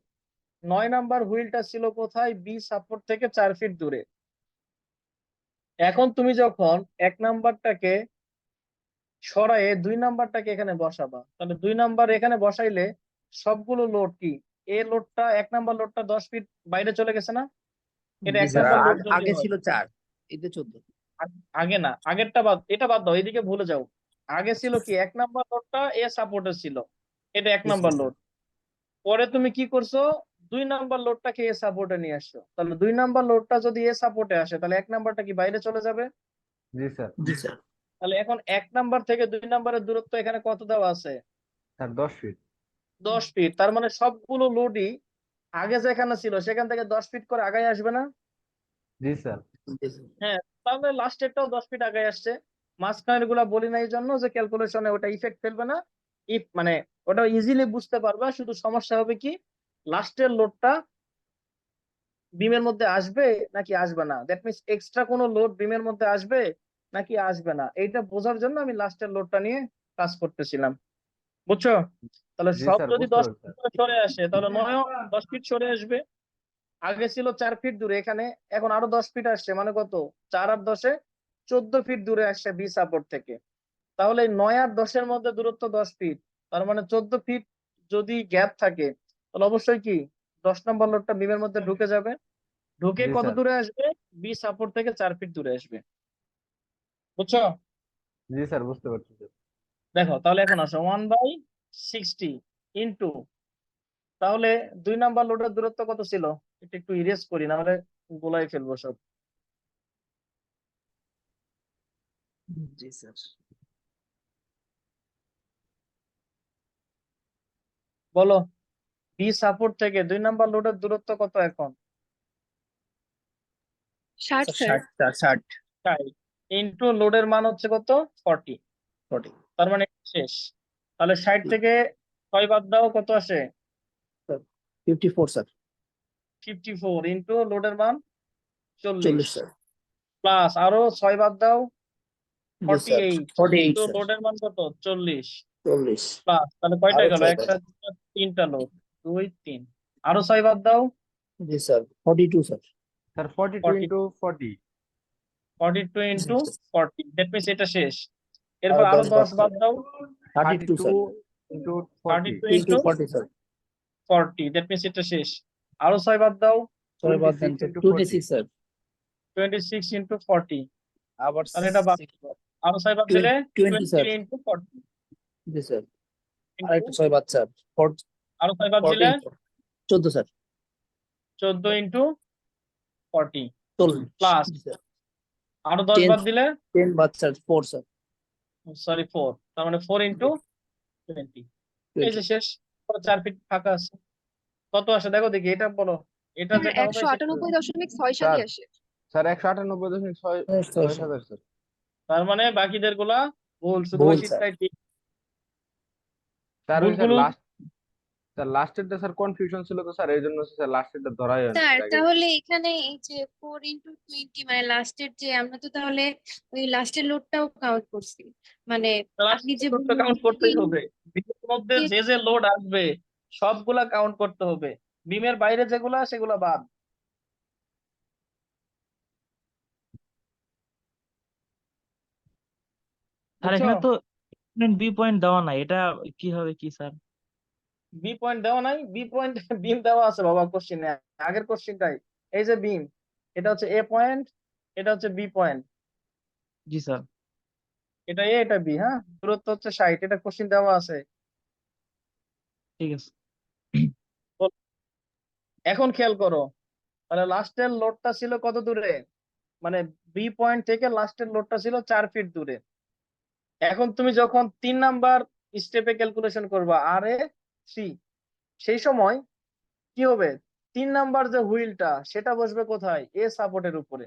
9 নাম্বার হুইলটা ছিল কোথায়? বি সাপোর্ট থেকে 4 ফিট দূরে। এখন তুমি যখন 1 নাম্বারটাকে সরায়ে 2 নাম্বারটাকে এখানে বসাবা, তাহলে 2 নাম্বার এখানে বসাইলে সবগুলো লোড কি, এ লোডটা 1 নাম্বার লোডটা 10 ফিট বাইরে চলে গেছে না? এটা জি এক স্যার, নাম্বার লোড আগে যদি আগে হয়। ছিল 4, এতে 14। আগে না, আগেরটা বাদ, এটা বাদ দাও, এদিকে ভুলে যাও। আগে ছিল কি, 1 নাম্বার লোডটা এ সাপোর্টে ছিল, এটা এক জি নাম্বার স্যার। লোড। পরে তুমি কি করছো? 2 নাম্বার লোডটাকে এ সাপোর্টে নিয়ে আসছো, তাহলে 2 নাম্বার লোডটা যদি এ সাপোর্টে আসে, তাহলে 1 নাম্বারটা কি বাইরে চলে যাবে? জি স্যার। জি স্যার। তাহলে এখন 1 নাম্বার থেকে 2 নাম্বারের দূরত্ব এখানে কত দেওয়া আছে? Sir 10 feet. 10 ফিট। তার মানে সবগুলো লোডই আগে যেখানে ছিল সেখান থেকে 10 ফিট করে আগায় আসবে না? জি স্যার। জি স্যার। হ্যাঁ, তাহলে লাস্টেরটাও 10 ফিট আগায় আসছে। মাঝখানের গুলা বলি না এই জন্য যে ক্যালকুলেশনে ওটা ইফেক্ট ফেলবে না। মানে ওটা ইজিলি বুঝতে পারবা, শুধু সমস্যা হবে কি, লাস্টের লোডটা বিমের মধ্যে আসবে নাকি আসবে না, দ্যাট মিনস এক্সট্রা কোনো লোড বিমের মধ্যে আসবে নাকি আসবে না, এইটা বোঝার জন্য আমি লাস্টের লোডটা নিয়ে কাজ করতেছিলাম। বুঝছো? তাহলে জি সব স্যার যদি বুঝতে 10 পারছি ফিট স্যার। করে সরে আসে, তাহলে নয়ও 10 ফিট সরে আসবে। আগে ছিল 4 ফিট দূরে এখানে, এখন আরো 10 ফিট আসছে, মানে কত? 4 আর 10-এ 14 ফিট দূরে আসছে বি সাপোর্ট থেকে। তাহলে 9 আর 10-এর মধ্যে দূরত্ব 10 ফিট, তার মানে 14 ফিট যদি গ্যাপ থাকে, তাহলে অবশ্যই কি 10 নাম্বার লোডটা বিমের মধ্যে ঢুকে যাবে। ঢুকে জি কত স্যার। দূরে আসবে? বি সাপোর্ট থেকে 4 ফিট দূরে আসবে। বুঝছো? জি স্যার বুঝতে পারছি স্যার। দেখো তাহলে এখন আসো 1/60 ইন্টু, তাহলে 2 নাম্বার লোডের দূরত্ব কত ছিল? এটা একটু ইরেজ করি, না হলে গোলাই ফেলবো সব। জি স্যার। বলো, বি সাপোর্ট থেকে 2 নাম্বার লোডের দূরত্ব কত এখন? 60 স্যার স্যার। 60 স্যার 60। 60 ইন্টু লোডের মান হচ্ছে কত? 40। 40। তার মানে শেষ। তাহলে 60 থেকে 6 বাদ দাও, কত আসে? 54 স্যার। 54 ইন্টু লোডের মান 40, 40 স্যার। প্লাস আরো 6 বাদ দাও, জি স্যার। 48 48 into sir. লোডের মান কত? 40, 40। প্লাস তাহলে কয়টা আরো গেল? 6 একটা স্যার। দুটো তিনটা লোড, 2 3, আরো 6 বাদ দাও, জি sir. 42 sir. Sir 42 40 into 40। 42 into 40, that means এটা শেষ। আর এরপর আরো 10 10 বাদ বাদ দাও, 32 sir 32 into 40। 32 into into 40 sir 40, that means এটা শেষ। আরো 6 বাদ দাও, 6 বাদ দেন 26 তো ইন্টু 26 স্যার 26 ইন্টু 40, আবার তাহলে এটা বাদ। 6 বাদ আরো 6 বাদ দিলে 20 স্যার 20 ইন্টু 40 জি স্যার ইন্টু আরেকটা 6 বাদ স্যার আরো 6 বাদ দিলে 14 স্যার 14 ইন্টু 40 40 প্লাস জি স্যার আরো 10 10 বাদ দিলে 10 বাদ স্যার 4 স্যার সরি 4, তার মানে 4 ইন্টু 20। এই যে 20 শেষ। 4 ফিট ফাঁকা আছে। কত আসে দেখো দেখি, এটা বলো, এটা স্যার যেটা হবে সেটা। 198.6 সালে স্যার আসে। স্যার 198.6 হাজার স্যার। তার মানে বাকিদের গুলা ভুল, শুধু ওই ভুল স্যার শীটটাই ঠিক। স্যার ওই স্যার ভুলগুলো লাস্টেরটা স্যার কনফিউশন ছিল তো স্যার, এই জন্য স্যার লাস্টেরটা ধরাই হয় না স্যার স্যার আগে। তাহলে এখানে এই যে 4 × 20 মানে লাস্টের যে আমরা তো তাহলে ওই লাস্টের লোডটাও কাউন্ট করছি, মানে আপনি যে লোডটা কাউন্ট করতেই হবে। বিমের মধ্যে যে যে লোড আসবে সবগুলা কাউন্ট করতে হবে, বিমের বাইরে যেগুলা সেগুলা বাদ। স্যার বুঝছো? এখানে তো বি পয়েন্ট দেওয়া নাই, এটা কি হবে কি স্যার? বি পয়েন্ট দেওয়া নাই, বি পয়েন্ট বিম দেওয়া আছে বাবা কোশ্চেনে, আগের কোশ্চেনটাই। এই যে বিম, এটা হচ্ছে এ পয়েন্ট, এটা হচ্ছে বি পয়েন্ট, জি স্যার। এটা এ এটা বি। হ্যাঁ, দূরত্ব হচ্ছে 60, এটা কোশ্চেন দেওয়া আছে। ঠিক আছে। এখন খেয়াল করো, তাহলে লাস্টের লোডটা ছিল কত দূরে, মানে বি পয়েন্ট থেকে লাস্টের লোডটা ছিল 4 ফিট দূরে। এখন তুমি যখন 3 নাম্বার স্টেপে ক্যালকুলেশন করবা আর এ সি, সেই সময় কি হবে, 3 নাম্বার যে হুইলটা সেটা বসবে কোথায়, এ সাপোর্টের উপরে।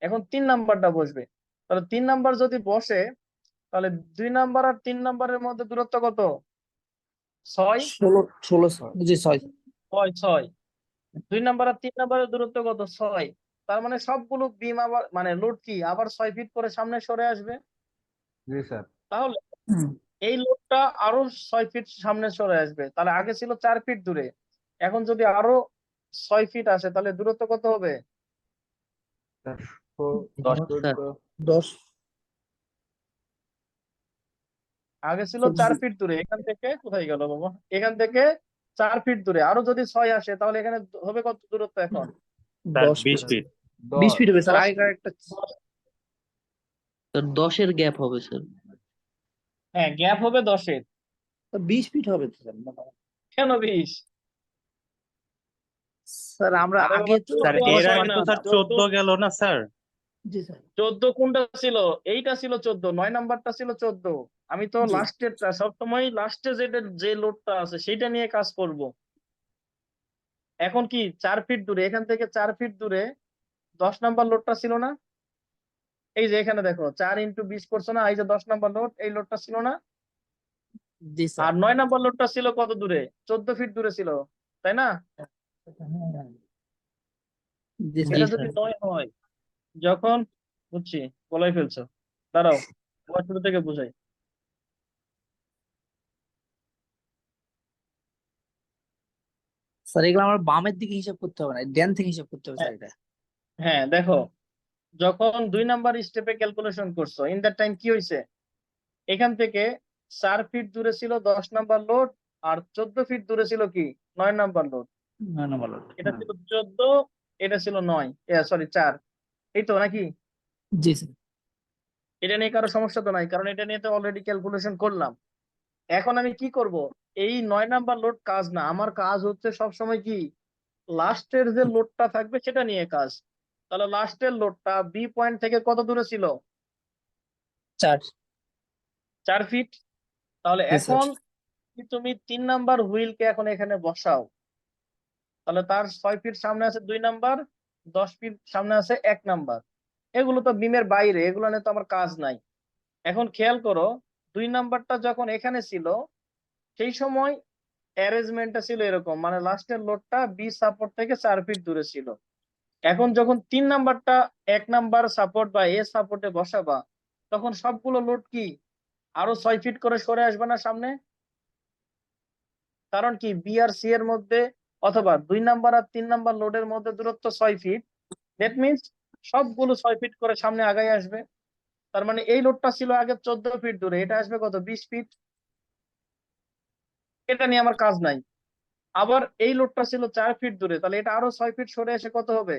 এখন 3 নাম্বারটা বসবে, তাহলে 3 নাম্বার যদি বসে, তাহলে 2 নাম্বার আর 3 নাম্বারের মধ্যে দূরত্ব কত, 6। 16 জি 6 6 2 নাম্বার আর 3 নাম্বারের দূরত্ব কত, 6। তার মানে সবগুলো বিম আবার মানে লোড কি আবার 6 ফিট করে সামনে সরে আসবে। জি স্যার। তাহলে এই লোডটা আরো 6 ফিট সামনে সরে আসবে, তাহলে আগে ছিল 4 ফিট দূরে, এখন যদি আরো 6 ফিট আসে তাহলে দূরত্ব কত হবে, 10 আগে ছিল 4 ফিট দূরে, এখান থেকে কোথায় গেল বাবা, এখান থেকে 4 ফিট দূরে আরো যদি 6 আসে তাহলে এখানে হবে কত দূরত্ব এখন, 10 20 ফিট। 20 ফিট হবে স্যার 10 আগেকার একটা স্যার 10-এর গ্যাপ হবে স্যার। হ্যাঁ গ্যাপ হবে 10-এর। 20 ফিট হবে তো স্যার কেন 20? স্যার আমরা আরে আগে বাবা, তো 14 এর আসে আগে না, তো স্যার 14 গেল না স্যার? জি স্যার 14 কোনটা ছিল, এইটা ছিল 14, 9 নাম্বারটা ছিল 14। আমি তো জি। লাস্টেরটা সবসময় লাস্টে যে লোডটা আছে সেটা নিয়ে কাজ করব। এখন কি 4 ফিট দূরে, এখান থেকে 4 ফিট দূরে 10 নাম্বার লোডটা ছিল না, এই যে এখানে দেখো 4 × 20 করছো না, এই যে 10 নাম্বার লোড, এই লোডটা ছিল না। জি স্যার আর 9 নাম্বার লোডটা ছিল কত দূরে, 14 ফিট দূরে ছিল, তাই না? জি এটা স্যার যদি 9 হয়, যখন বুঝছি বলাই ফেলছো, দাঁড়াও আবার শুরু থেকে বুঝাই। স্যার এগুলো আমার বামের দিকে হিসাব করতে হবে না ডান থেকে হিসাব করতে হবে স্যার এটা হ্যাঁ দেখো, যখন 2 নাম্বার স্টেপে ক্যালকুলেশন করছো, ইন দ্যাট টাইম কি হয়েছে, এখান থেকে 4 ফিট দূরে ছিল 10 নাম্বার লোড, আর 14 ফিট দূরে ছিল কি 9 নাম্বার লোড। না না বলো এটা ছিল 14, এটা ছিল 9, সরি 4, এই তো নাকি? জি স্যার এটা নিয়ে কারো সমস্যা তো নাই, কারণ এটা নিয়ে তো অলরেডি ক্যালকুলেশন করলাম। এখন আমি কি করব, এই 9 নাম্বার লোড কাজ না, আমার কাজ হচ্ছে সবসময় কি লাস্টের যে লোডটা থাকবে সেটা নিয়ে কাজ। তাহলে লাস্টের লোডটা বি পয়েন্ট থেকে কত দূরে ছিল, 4 ফিট। তাহলে জি স্যার এখন কি তুমি 3 নাম্বার হুইলকে এখন এখানে বসাও, তাহলে তার 6 ফিট সামনে আছে 2 নাম্বার, 10 ফিট সামনে আছে 1 নাম্বার। এগুলো তো বিমের বাইরে, এগুলো নিয়ে তো আমার কাজ নাই। এখন খেয়াল করো, 2 নাম্বারটা যখন এখানে ছিল সেই সময় অ্যারেঞ্জমেন্টটা ছিল এরকম, মানে লাস্টের লোডটা বি সাপোর্ট থেকে 4 ফিট দূরে ছিল। এখন যখন 3 নাম্বারটা 1 নাম্বার সাপোর্ট বা এ সাপোর্টে বসাবা, তখন সবগুলো লোড কি আরো 6 ফিট করে সরে আসবে না সামনে, কারণ কি বি আর সি এর মধ্যে অথবা 2 নাম্বার আর 3 নাম্বার লোডের মধ্যে দূরত্ব 6 ফিট, দ্যাট মিনস সবগুলো 6 ফিট করে সামনে আগাই আসবে। তার মানে এই লোডটা ছিল আগে 14 ফিট দূরে, এটা আসবে কত 20 ফিট। এটা নিয়ে আমার কাজ নাই। আবার এই লোডটা ছিল 4 ফিট দূরে, তাহলে এটা আরো 6 ফিট সরে এসে কত হবে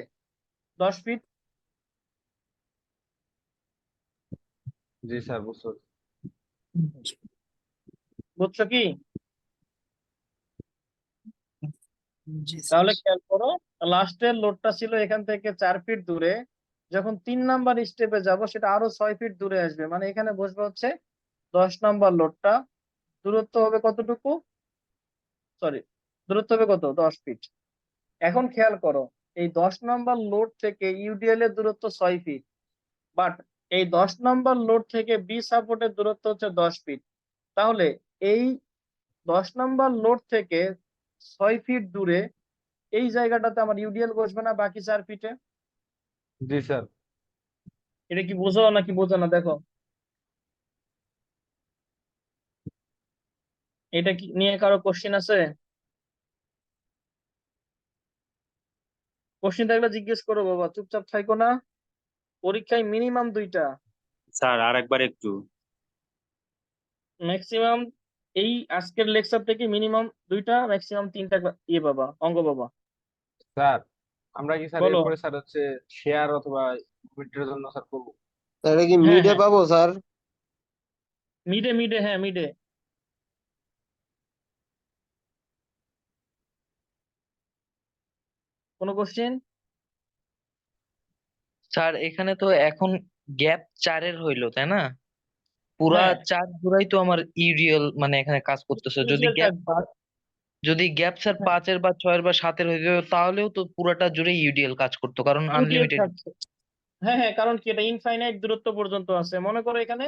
10 ফিট। জি স্যার, বুঝতে পারছি। বুঝছো কি? জি স্যার। তাহলে খেয়াল করো, লাস্টের লোডটা ছিল এখান থেকে 4 ফিট দূরে, যখন 3 নাম্বার স্টেপে যাব সেটা আরো 6 ফিট দূরে আসবে, মানে এখানে বসবে হচ্ছে 10 নাম্বার লোডটা। দূরত্ব হবে কতটুকু, সরি, দূরত্ব হবে কত 10 ফিট। এখন খেয়াল করো, এই 10 নাম্বার লোড থেকে ইউডিএল এর দূরত্ব 6 ফিট, বাট এই 10 নাম্বার লোড থেকে বি সাপোর্টের দূরত্ব হচ্ছে 10 ফিট। তাহলে এই 10 নাম্বার লোড থেকে 6 ফিট দূরে এই জায়গাটাতে আমার ইউডিএল বসবে না বাকি 4 ফিটে? জি স্যার। এটা কি বোঝো নাকি বোঝো না? দেখো, এটা কি নিয়ে কারো কোশ্চেন আছে? কোশ্চেন থাকলে জিজ্ঞেস করো বাবা, চুপচাপ থাকো না। পরীক্ষায় মিনিমাম 2টা, স্যার আর একবার একটু। ম্যাক্সিমাম এই আজকের লেকচার থেকে মিনিমাম 2টা, ম্যাক্সিমাম 3টা বাবা, অঙ্ক বাবা। স্যার আমরা কি স্যার বলো। এরপরে স্যার হচ্ছে শেয়ার অথবা মিডের জন্য স্যার করবো? এটা কি হ্যাঁ মিডে হ্যাঁ, পাবো স্যার? মিডে মিডে, হ্যাঁ মিডে। কোনো কোশ্চেন? স্যার এখানে তো এখন গ্যাপ 4-এর হইলো, তাই না? পুরা হ্যাঁ 4 জুড়াই তো আমার ইউডিএল মানে এখানে কাজ করতেছে। যদি ইউডিএল গ্যাপ থাকবে। যদি গ্যাপ স্যার 5-এর বা 6-এর বা 7-এর হয়ে যেত, তাহলেও তো পুরাটা জুড়ে ইউডিএল কাজ করতো, কারণ ইউডিএল আনলিমিটেড। থাকছে। হ্যাঁ হ্যাঁ, কারণ কি এটা ইনফাইনাইট দূরত্ব পর্যন্ত আছে। মনে করো এখানে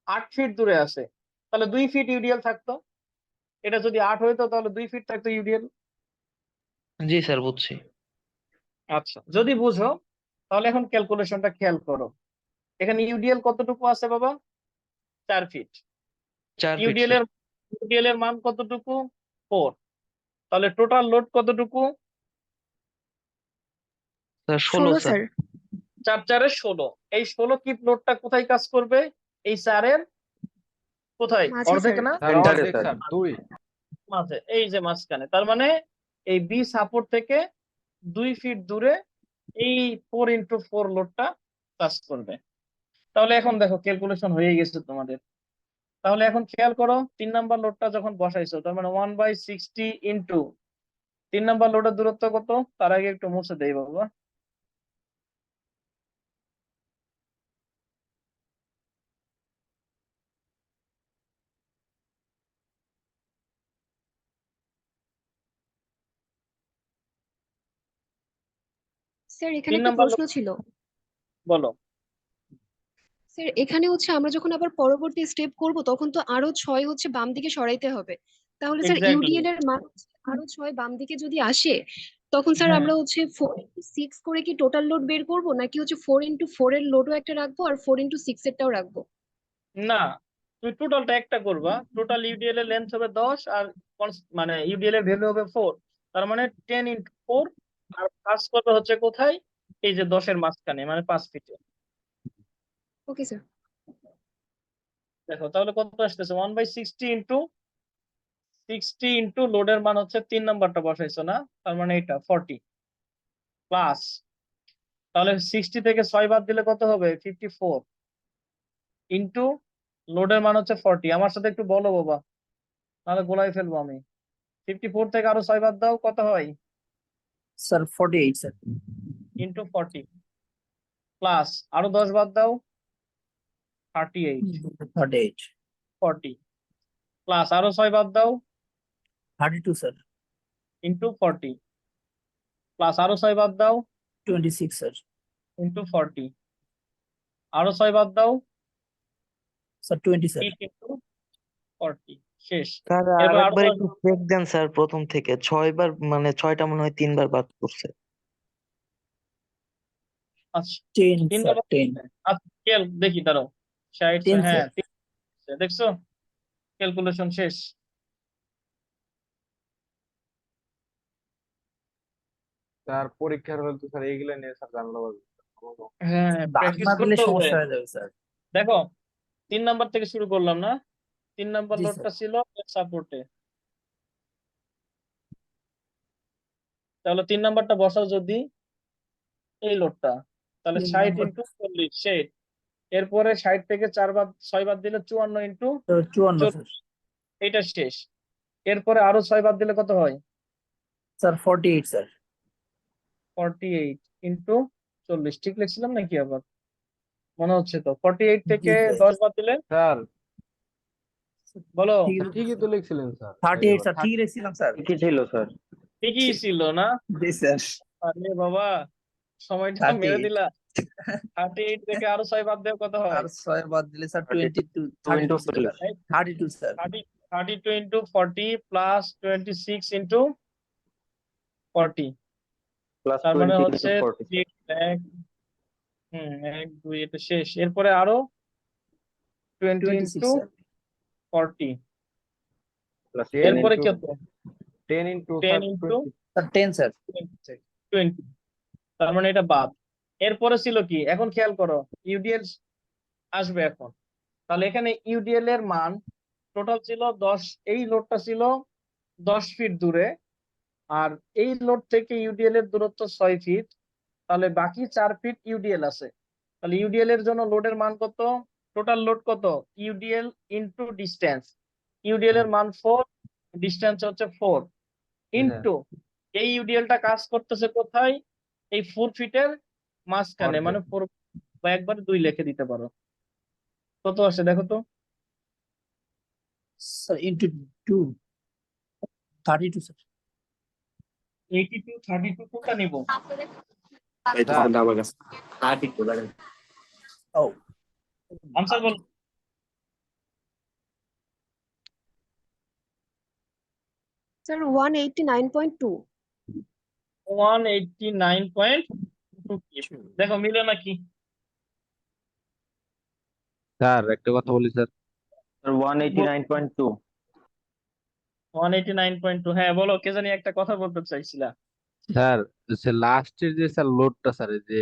8 ফিট দূরে আছে, তাহলে 2 ফিট ইউডিএল থাকতো। এটা যদি 8 হইতো তাহলে 2 ফিট থাকতো ইউডিএল। জি স্যার, বুঝছি। আচ্ছা, যদি বুঝো তাহলে এখন ক্যালকুলেশনটা খেয়াল করো। এখানে ইউডিএল কতটুকু আছে বাবা? 4 ফিট। 4 feet UDL sir. এর ইউডিএল এর মান কতটুকু? 4। তাহলে টোটাল লোড কতটুকু? Sir 16 16 sir. স্যার। 4 4 16। এই 16 কিপ লোডটা কোথায় কাজ করবে? এই 4-এর কোথায়? মাঝে অর্ধেক স্যার। না? স্যার সেন্টারে অর্ধেক স্যার। স্যার, 2। মাঝে, এই যে মাঝখানে। তার মানে এই বি সাপোর্ট থেকে 2 ফিট দূরে এই 4x4 লোডটা কাজ করবে। তাহলে এখন দেখো ক্যালকুলেশন হয়ে গেছে তোমাদের। তাহলে এখন খেয়াল করো, 3 নাম্বার লোডটা যখন বসাইছো, তার মানে 1/60 ইন্টু 3 নাম্বার লোডের দূরত্ব কত? তার আগে একটু মুছে দেই বাবা। স্যার এখানে 3 একটা নাম্বার প্রশ্ন লোড, ছিল। বলো। স্যার এখানে হচ্ছে আমরা যখন আবার পরবর্তী স্টেপ করব তখন তো আরো 6 হচ্ছে বাম দিকে সরাইতে হবে। তাহলে স্যার এক্স্যাক্টলি। ইউডিএল এর মান হচ্ছে আরো 6 বাম দিকে যদি আসে, তখন স্যার হ্যাঁ, আমরা হচ্ছে 4x6 করে কি টোটাল লোড বের করব, নাকি হচ্ছে 4x4 এর লোডও একটা রাখবো আর 4x6 এরটাও রাখবো? না, তুমি টোটালটা একটা করবা। টোটাল ইউডিএল এর লেন্থ হবে 10 আর মানে ইউডিএল এর ভ্যালু হবে 4। তার মানে 10x4। আর কাজ করবে হচ্ছে কোথায়? এই যে 10 এর মাঝখানে, মানে 5 ফিটে। Okay sir. দেখো তাহলে কত আসতেছে, 1/60 ইন্টু 60 ইন্টু লোডের মান হচ্ছে 3 নাম্বারটা বসাইছো না, তার মানে এটা 40 প্লাস, তাহলে 60 থেকে 6 বাদ দিলে কত হবে 54 ইন্টু লোডের মান হচ্ছে 40। আমার সাথে একটু বলো বাবা, নাহলে গোলাই ফেলবো আমি। 54 থেকে আরো 6 বাদ দাও, কত হয়? Sir 48 sir. ইন্টু 40 প্লাস আরো 10 বাদ দাও, 38। 38। 40 প্লাস আরো 6 বাদ দাও, 32 স্যার। ইন্টু 40 প্লাস আরো 6 বাদ দাও, 26 স্যার। ইন্টু 40 আরো 6 বাদ দাও, স্যার 20 স্যার। 8 ইন্টু 40। শেষ। স্যার এরপর আরো আরেকবার 10। একটু চেক দেন স্যার, প্রথম থেকে 6 বার, মানে 6টা মনে হয় 3 বার বাদ করছে। আচ্ছা, 10 3বার স্যার, 10। আচ্ছা খেয়াল দেখি, দাঁড়াও। 60, 10 হ্যাঁ স্যার। 3। দেখছো, ক্যালকুলেশন শেষ। স্যার পরীক্ষার হলে তো স্যার এইগুলা নিয়ে স্যার জানলা হবে। হ্যাঁ, দাগ প্র্যাকটিস না দিলে করতে হবে। সমস্যা হয়ে যাবে স্যার। দেখো 3 নাম্বার থেকে শুরু করলাম না, 3 নাম্বার জি লোডটা স্যার। ছিল সাপোর্টে। তাহলে 3 নাম্বারটা বসাও যদি এই লোডটা, তাহলে 3 60 নম্বর ইন্টু 40 60। এরপরে 60 থেকে 6 বাদ দিলে 54 ইন্টু 54 স্যার। এটা শেষ। এরপরে আরো 6 বাদ দিলে কত হয়? Sir 48 sir. 48 ইন্টু 40, ঠিক লিখছিলাম নাকি আবার? মনে হচ্ছে তো। 48 জি থেকে স্যার। 10 বাদ দিলে স্যার বলো। ঠিকই তো লিখছিলেন স্যার। 38 স্যার, ঠিক রেখেছিলাম স্যার। কি ছিল স্যার? ঠিকই ছিল না? জি স্যার। আরে বাবা, সময়টা মেরে 38 দিলা। 38 থেকে আরো 6 বাদ দেও, কত হয়? আর 6 বাদ দিলে স্যার 32 32 into 32 ছিল 40 sir. 32 sir. 32 into 40 plus 26 into 40, plus তার মানে 20 হচ্ছে into 40 sir. 1 1 2, এটা শেষ। এরপরে আরো 20 26 ইন্টু স্যার। 40, plus 10 এরপরে into কত? 10 into 10 sir into 20 sir 10 sir. 20, তার মানে এটা বাদ। এরপরে ছিল কি, এখন খেয়াল করো, ইউডিএল আসবে এখন। তাহলে এখানে ইউডিএল এর মান টোটাল ছিল 10, এই লোডটা ছিল 10 ফিট দূরে, আর এই লোড থেকে ইউডিএল এর দূরত্ব 6 ফিট, তাহলে বাকি 4 ফিট ইউডিএল আছে। তাহলে ইউডিএল এর জন্য লোডের মান কত? টোটাল লোড কত? UDL into distance. ইউডিএল এর মান 4, ডিসটেন্স হচ্ছে 4 ইনটু এই ইউডিএলটা কাজ করতেছে কোথায়? এই 4 ফিটের মাঝখানে, মানে 4 বা একবার 2 লিখে দিতে পারো। কত আসে দেখো তো? Sir into 2 32 sir. 82 32 কোনটা নিব? ও আনসার বল। স্যার 189.2। 189.2, দেখো মিলে নাকি? স্যার একটা কথা বলি স্যার। Sir 189.2 189.2, হ্যাঁ বলো, কে জানি একটা কথা বলতে চাইছিলা। স্যার হচ্ছে লাস্টের যে স্যার লোডটা স্যার, এই যে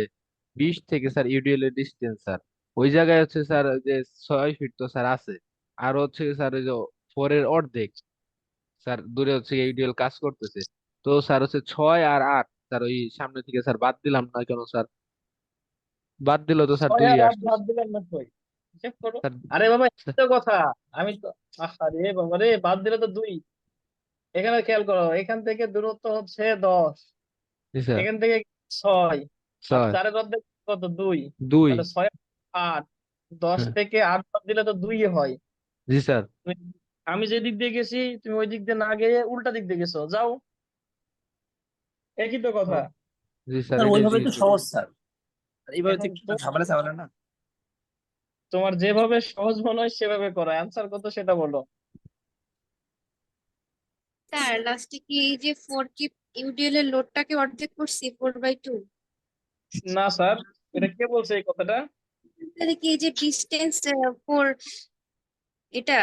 20 থেকে স্যার ইউডিএল এর ডিস্টেন্স স্যার, ওই জায়গায় হচ্ছে স্যার ওই যে 6 ফিট তো স্যার আছে, আর হচ্ছে স্যার ওই যে 4 এর অর্ধেক স্যার দূরে হচ্ছে ইউডিএল কাজ করতেছে। তো স্যার হচ্ছে 6 আর 8 স্যার ওই সামনে থেকে স্যার বাদ দিলাম না কেন স্যার? বাদ দিল তো স্যার 6 2 আর 8 আসতো বাদ দিলেন না কই? চেক করো। স্যার। আরে বাবা, এই তো কথা। আমি তো, আরে বাবা রে, বাদ দিলে তো 2। এখানে খেয়াল করো, এখান থেকে দূরত্ব হচ্ছে 10, জি স্যার। এখান থেকে 6, আর 6 4 এর অর্ধেক কত? 2। 2 তাহলে 6 8, 10 থেকে 8 বাদ দিলে তো 2 হয়। জি স্যার। তুমি- আমি যে দিক দিয়ে গেছি, তুমি ওই দিক দিয়ে না গিয়ে উল্টা দিক দিয়ে গেছো, যাও। একই তো কথা। জি স্যার স্যার এটাই ওইভাবে তো জিজ্ঞেস করছি। সহজ স্যার। আর এইভাবে তো এখন একটু ঝামেলা ঝামেলা না। তোমার যেভাবে সহজ মনে হয় সেভাবে করো, অ্যান্সার কত সেটা বলো। স্যার লাস্টে কি এই যে 4 কি ইউডিএল এর লোডটাকে অর্ধেক করছি 4/2? না স্যার, এটা কে বলছে এই কথাটা? তাহলে কি এই যে ডিস্টেন্স 4, এটা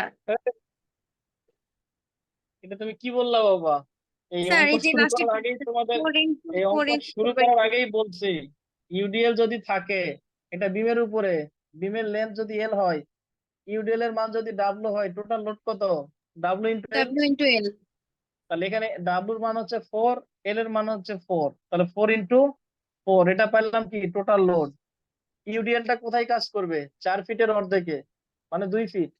এটা তুমি কি বললা বাবা? এই স্যার অঙ্ক এই যে শুরু লাস্টে করার আগেই তোমাদের, 4 ইন্টু এই 4 অঙ্ক ইন্টু শুরু করার আগেই বলছি, ইউডিএল যদি থাকে, এটা বিমের উপরে, বিমের লেন্থ যদি এল হয়, ইউডিএল এর মান যদি ডাব্লু হয়, টোটাল লোড কত? W into L. W into L. তাহলে এখানে ডাব্লুর মান হচ্ছে 4, এল এর মান হচ্ছে 4, তাহলে 4 ইন্টু 4, এটা পাইলাম কি টোটাল লোড। ইউডিএলটা কোথায় কাজ করবে? 4 ফিটের অর্ধেকে, মানে 2 ফিট।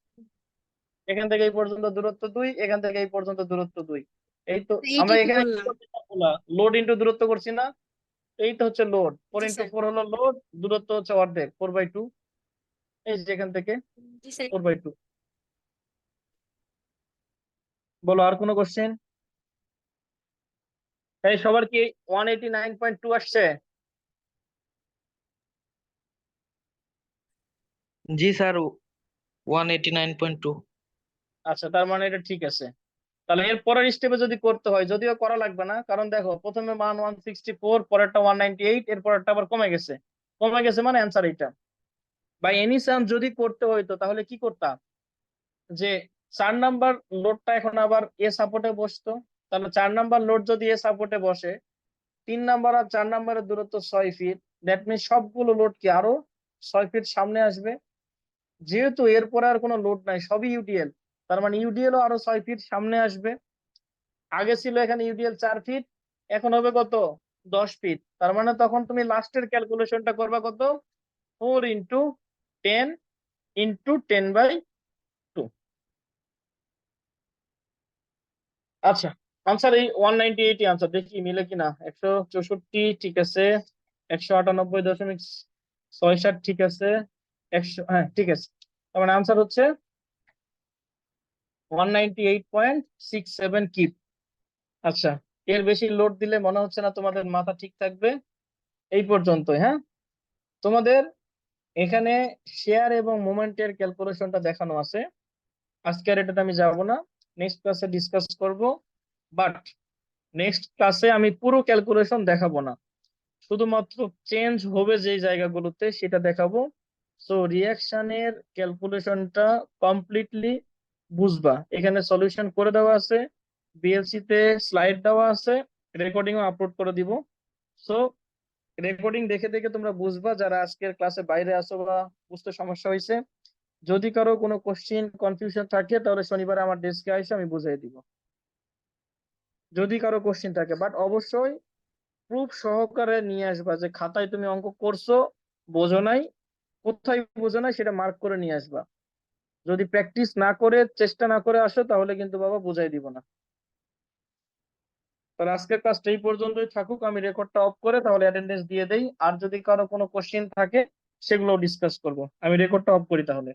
এখান থেকে এই পর্যন্ত দূরত্ব 2, এখান থেকে এই পর্যন্ত দূরত্ব 2। এই তো আমরা এইটাই তো এখানে বললাম। লোড ইন্টু দূরত্ব করছি না? এই তো হচ্ছে লোড। 4 জি ইন্টু স্যার। 4 হলো লোড, দূরত্ব হচ্ছে অর্ধেক, 4/2। এই যে এখান থেকে জি স্যার। 4/2। বলো আর কোনো কোশ্চেন? এই সবার কি 189.2 আসছে? জি স্যার, 189.2। আচ্ছা, তার মানে এটা ঠিক আছে। তাহলে এর পরের স্টেপে যদি করতে হয়, যদিও করা লাগবে না, কারণ দেখো প্রথমে মান 164, পরেরটা 198, এর পরেরটা আবার কমে গেছে। কমে গেছে মানে অ্যান্সার এইটা। বাই এনি চান্স যদি করতে হইতো তাহলে কি করতাম, যে 4 নাম্বার লোডটা এখন আবার এ সাপোর্টে বসতো। তাহলে 4 নাম্বার লোড যদি এ সাপোর্টে বসে, 3 নাম্বার আর 4 নাম্বারের দূরত্ব 6 ফিট, দ্যাট মিনস সবগুলো লোড কি আরো 6 ফিট সামনে আসবে। যেহেতু এরপরে আর কোনো লোড নাই, সবই ইউডিএল, তার মানে ইউডিএলও আরো 6 ফিট সামনে আসবে। আগে ছিল এখানে ইউডিএল 4 ফিট, এখন হবে কত 10 ফিট। তার মানে তখন তুমি লাস্টের ক্যালকুলেশনটা করবা কত 4 ইন্টু 10 ইন্টু 10/2। আচ্ছা, আনসার এই 198 আনসার, দেখি মিলে কিনা। 164 ঠিক আছে, 198.67 ঠিক আছে, 100, হ্যাঁ ঠিক আছে। তার মানে আনসার হচ্ছে 198.67 কিপ। আচ্ছা, এর বেশি লোড দিলে মনে হচ্ছে না তোমাদের মাথা ঠিক থাকবে। এই পর্যন্তই, হ্যাঁ। তোমাদের এখানে শেয়ার এবং মোমেন্টের ক্যালকুলেশনটা দেখানো আছে, আজকে আর এটাতে আমি যাব না, নেক্সট ক্লাসে ডিসকাস করব। বাট নেক্সট ক্লাসে আমি পুরো ক্যালকুলেশন দেখাবো না, শুধুমাত্র চেঞ্জ হবে যে জায়গাগুলোতে সেটা দেখাবো। সো রিয়াকশনের ক্যালকুলেশনটা কমপ্লিটলি বুঝবা। এখানে সলিউশন করে দেওয়া আছে, বিএলসি তে স্লাইড দেওয়া আছে, রেকর্ডিংও আপলোড করে দিব। সো রেকর্ডিং দেখে দেখে তোমরা বুঝবা, যারা আজকের ক্লাসে বাইরে আসো বা বুঝতে সমস্যা হয়েছে। যদি কারো কোনো কোশ্চিন কনফিউশন থাকে তাহলে শনিবার আমার ডেস্কে আসে আমি বুঝিয়ে দিব, যদি কারো কোশ্চিন থাকে। বাট অবশ্যই প্রুফ সহকারে নিয়ে আসবা, যে খাতায় তুমি অঙ্ক করছো, বোঝো নাই, কোথায় বোঝো নাই সেটা মার্ক করে নিয়ে আসবা। যদি প্র্যাকটিস না করে চেষ্টা না করে আসো তাহলে কিন্তু বাবা বুঝাই দিব না। তাহলে আজকের ক্লাসটা এই পর্যন্তই থাকুক, আমি রেকর্ডটা অফ করে তাহলে অ্যাটেন্ডেন্স দিয়ে দেই। আর যদি কারো কোনো কোশ্চিন থাকে সেগুলো ডিসকাস করব, আমি রেকর্ডটা অফ করি তাহলে।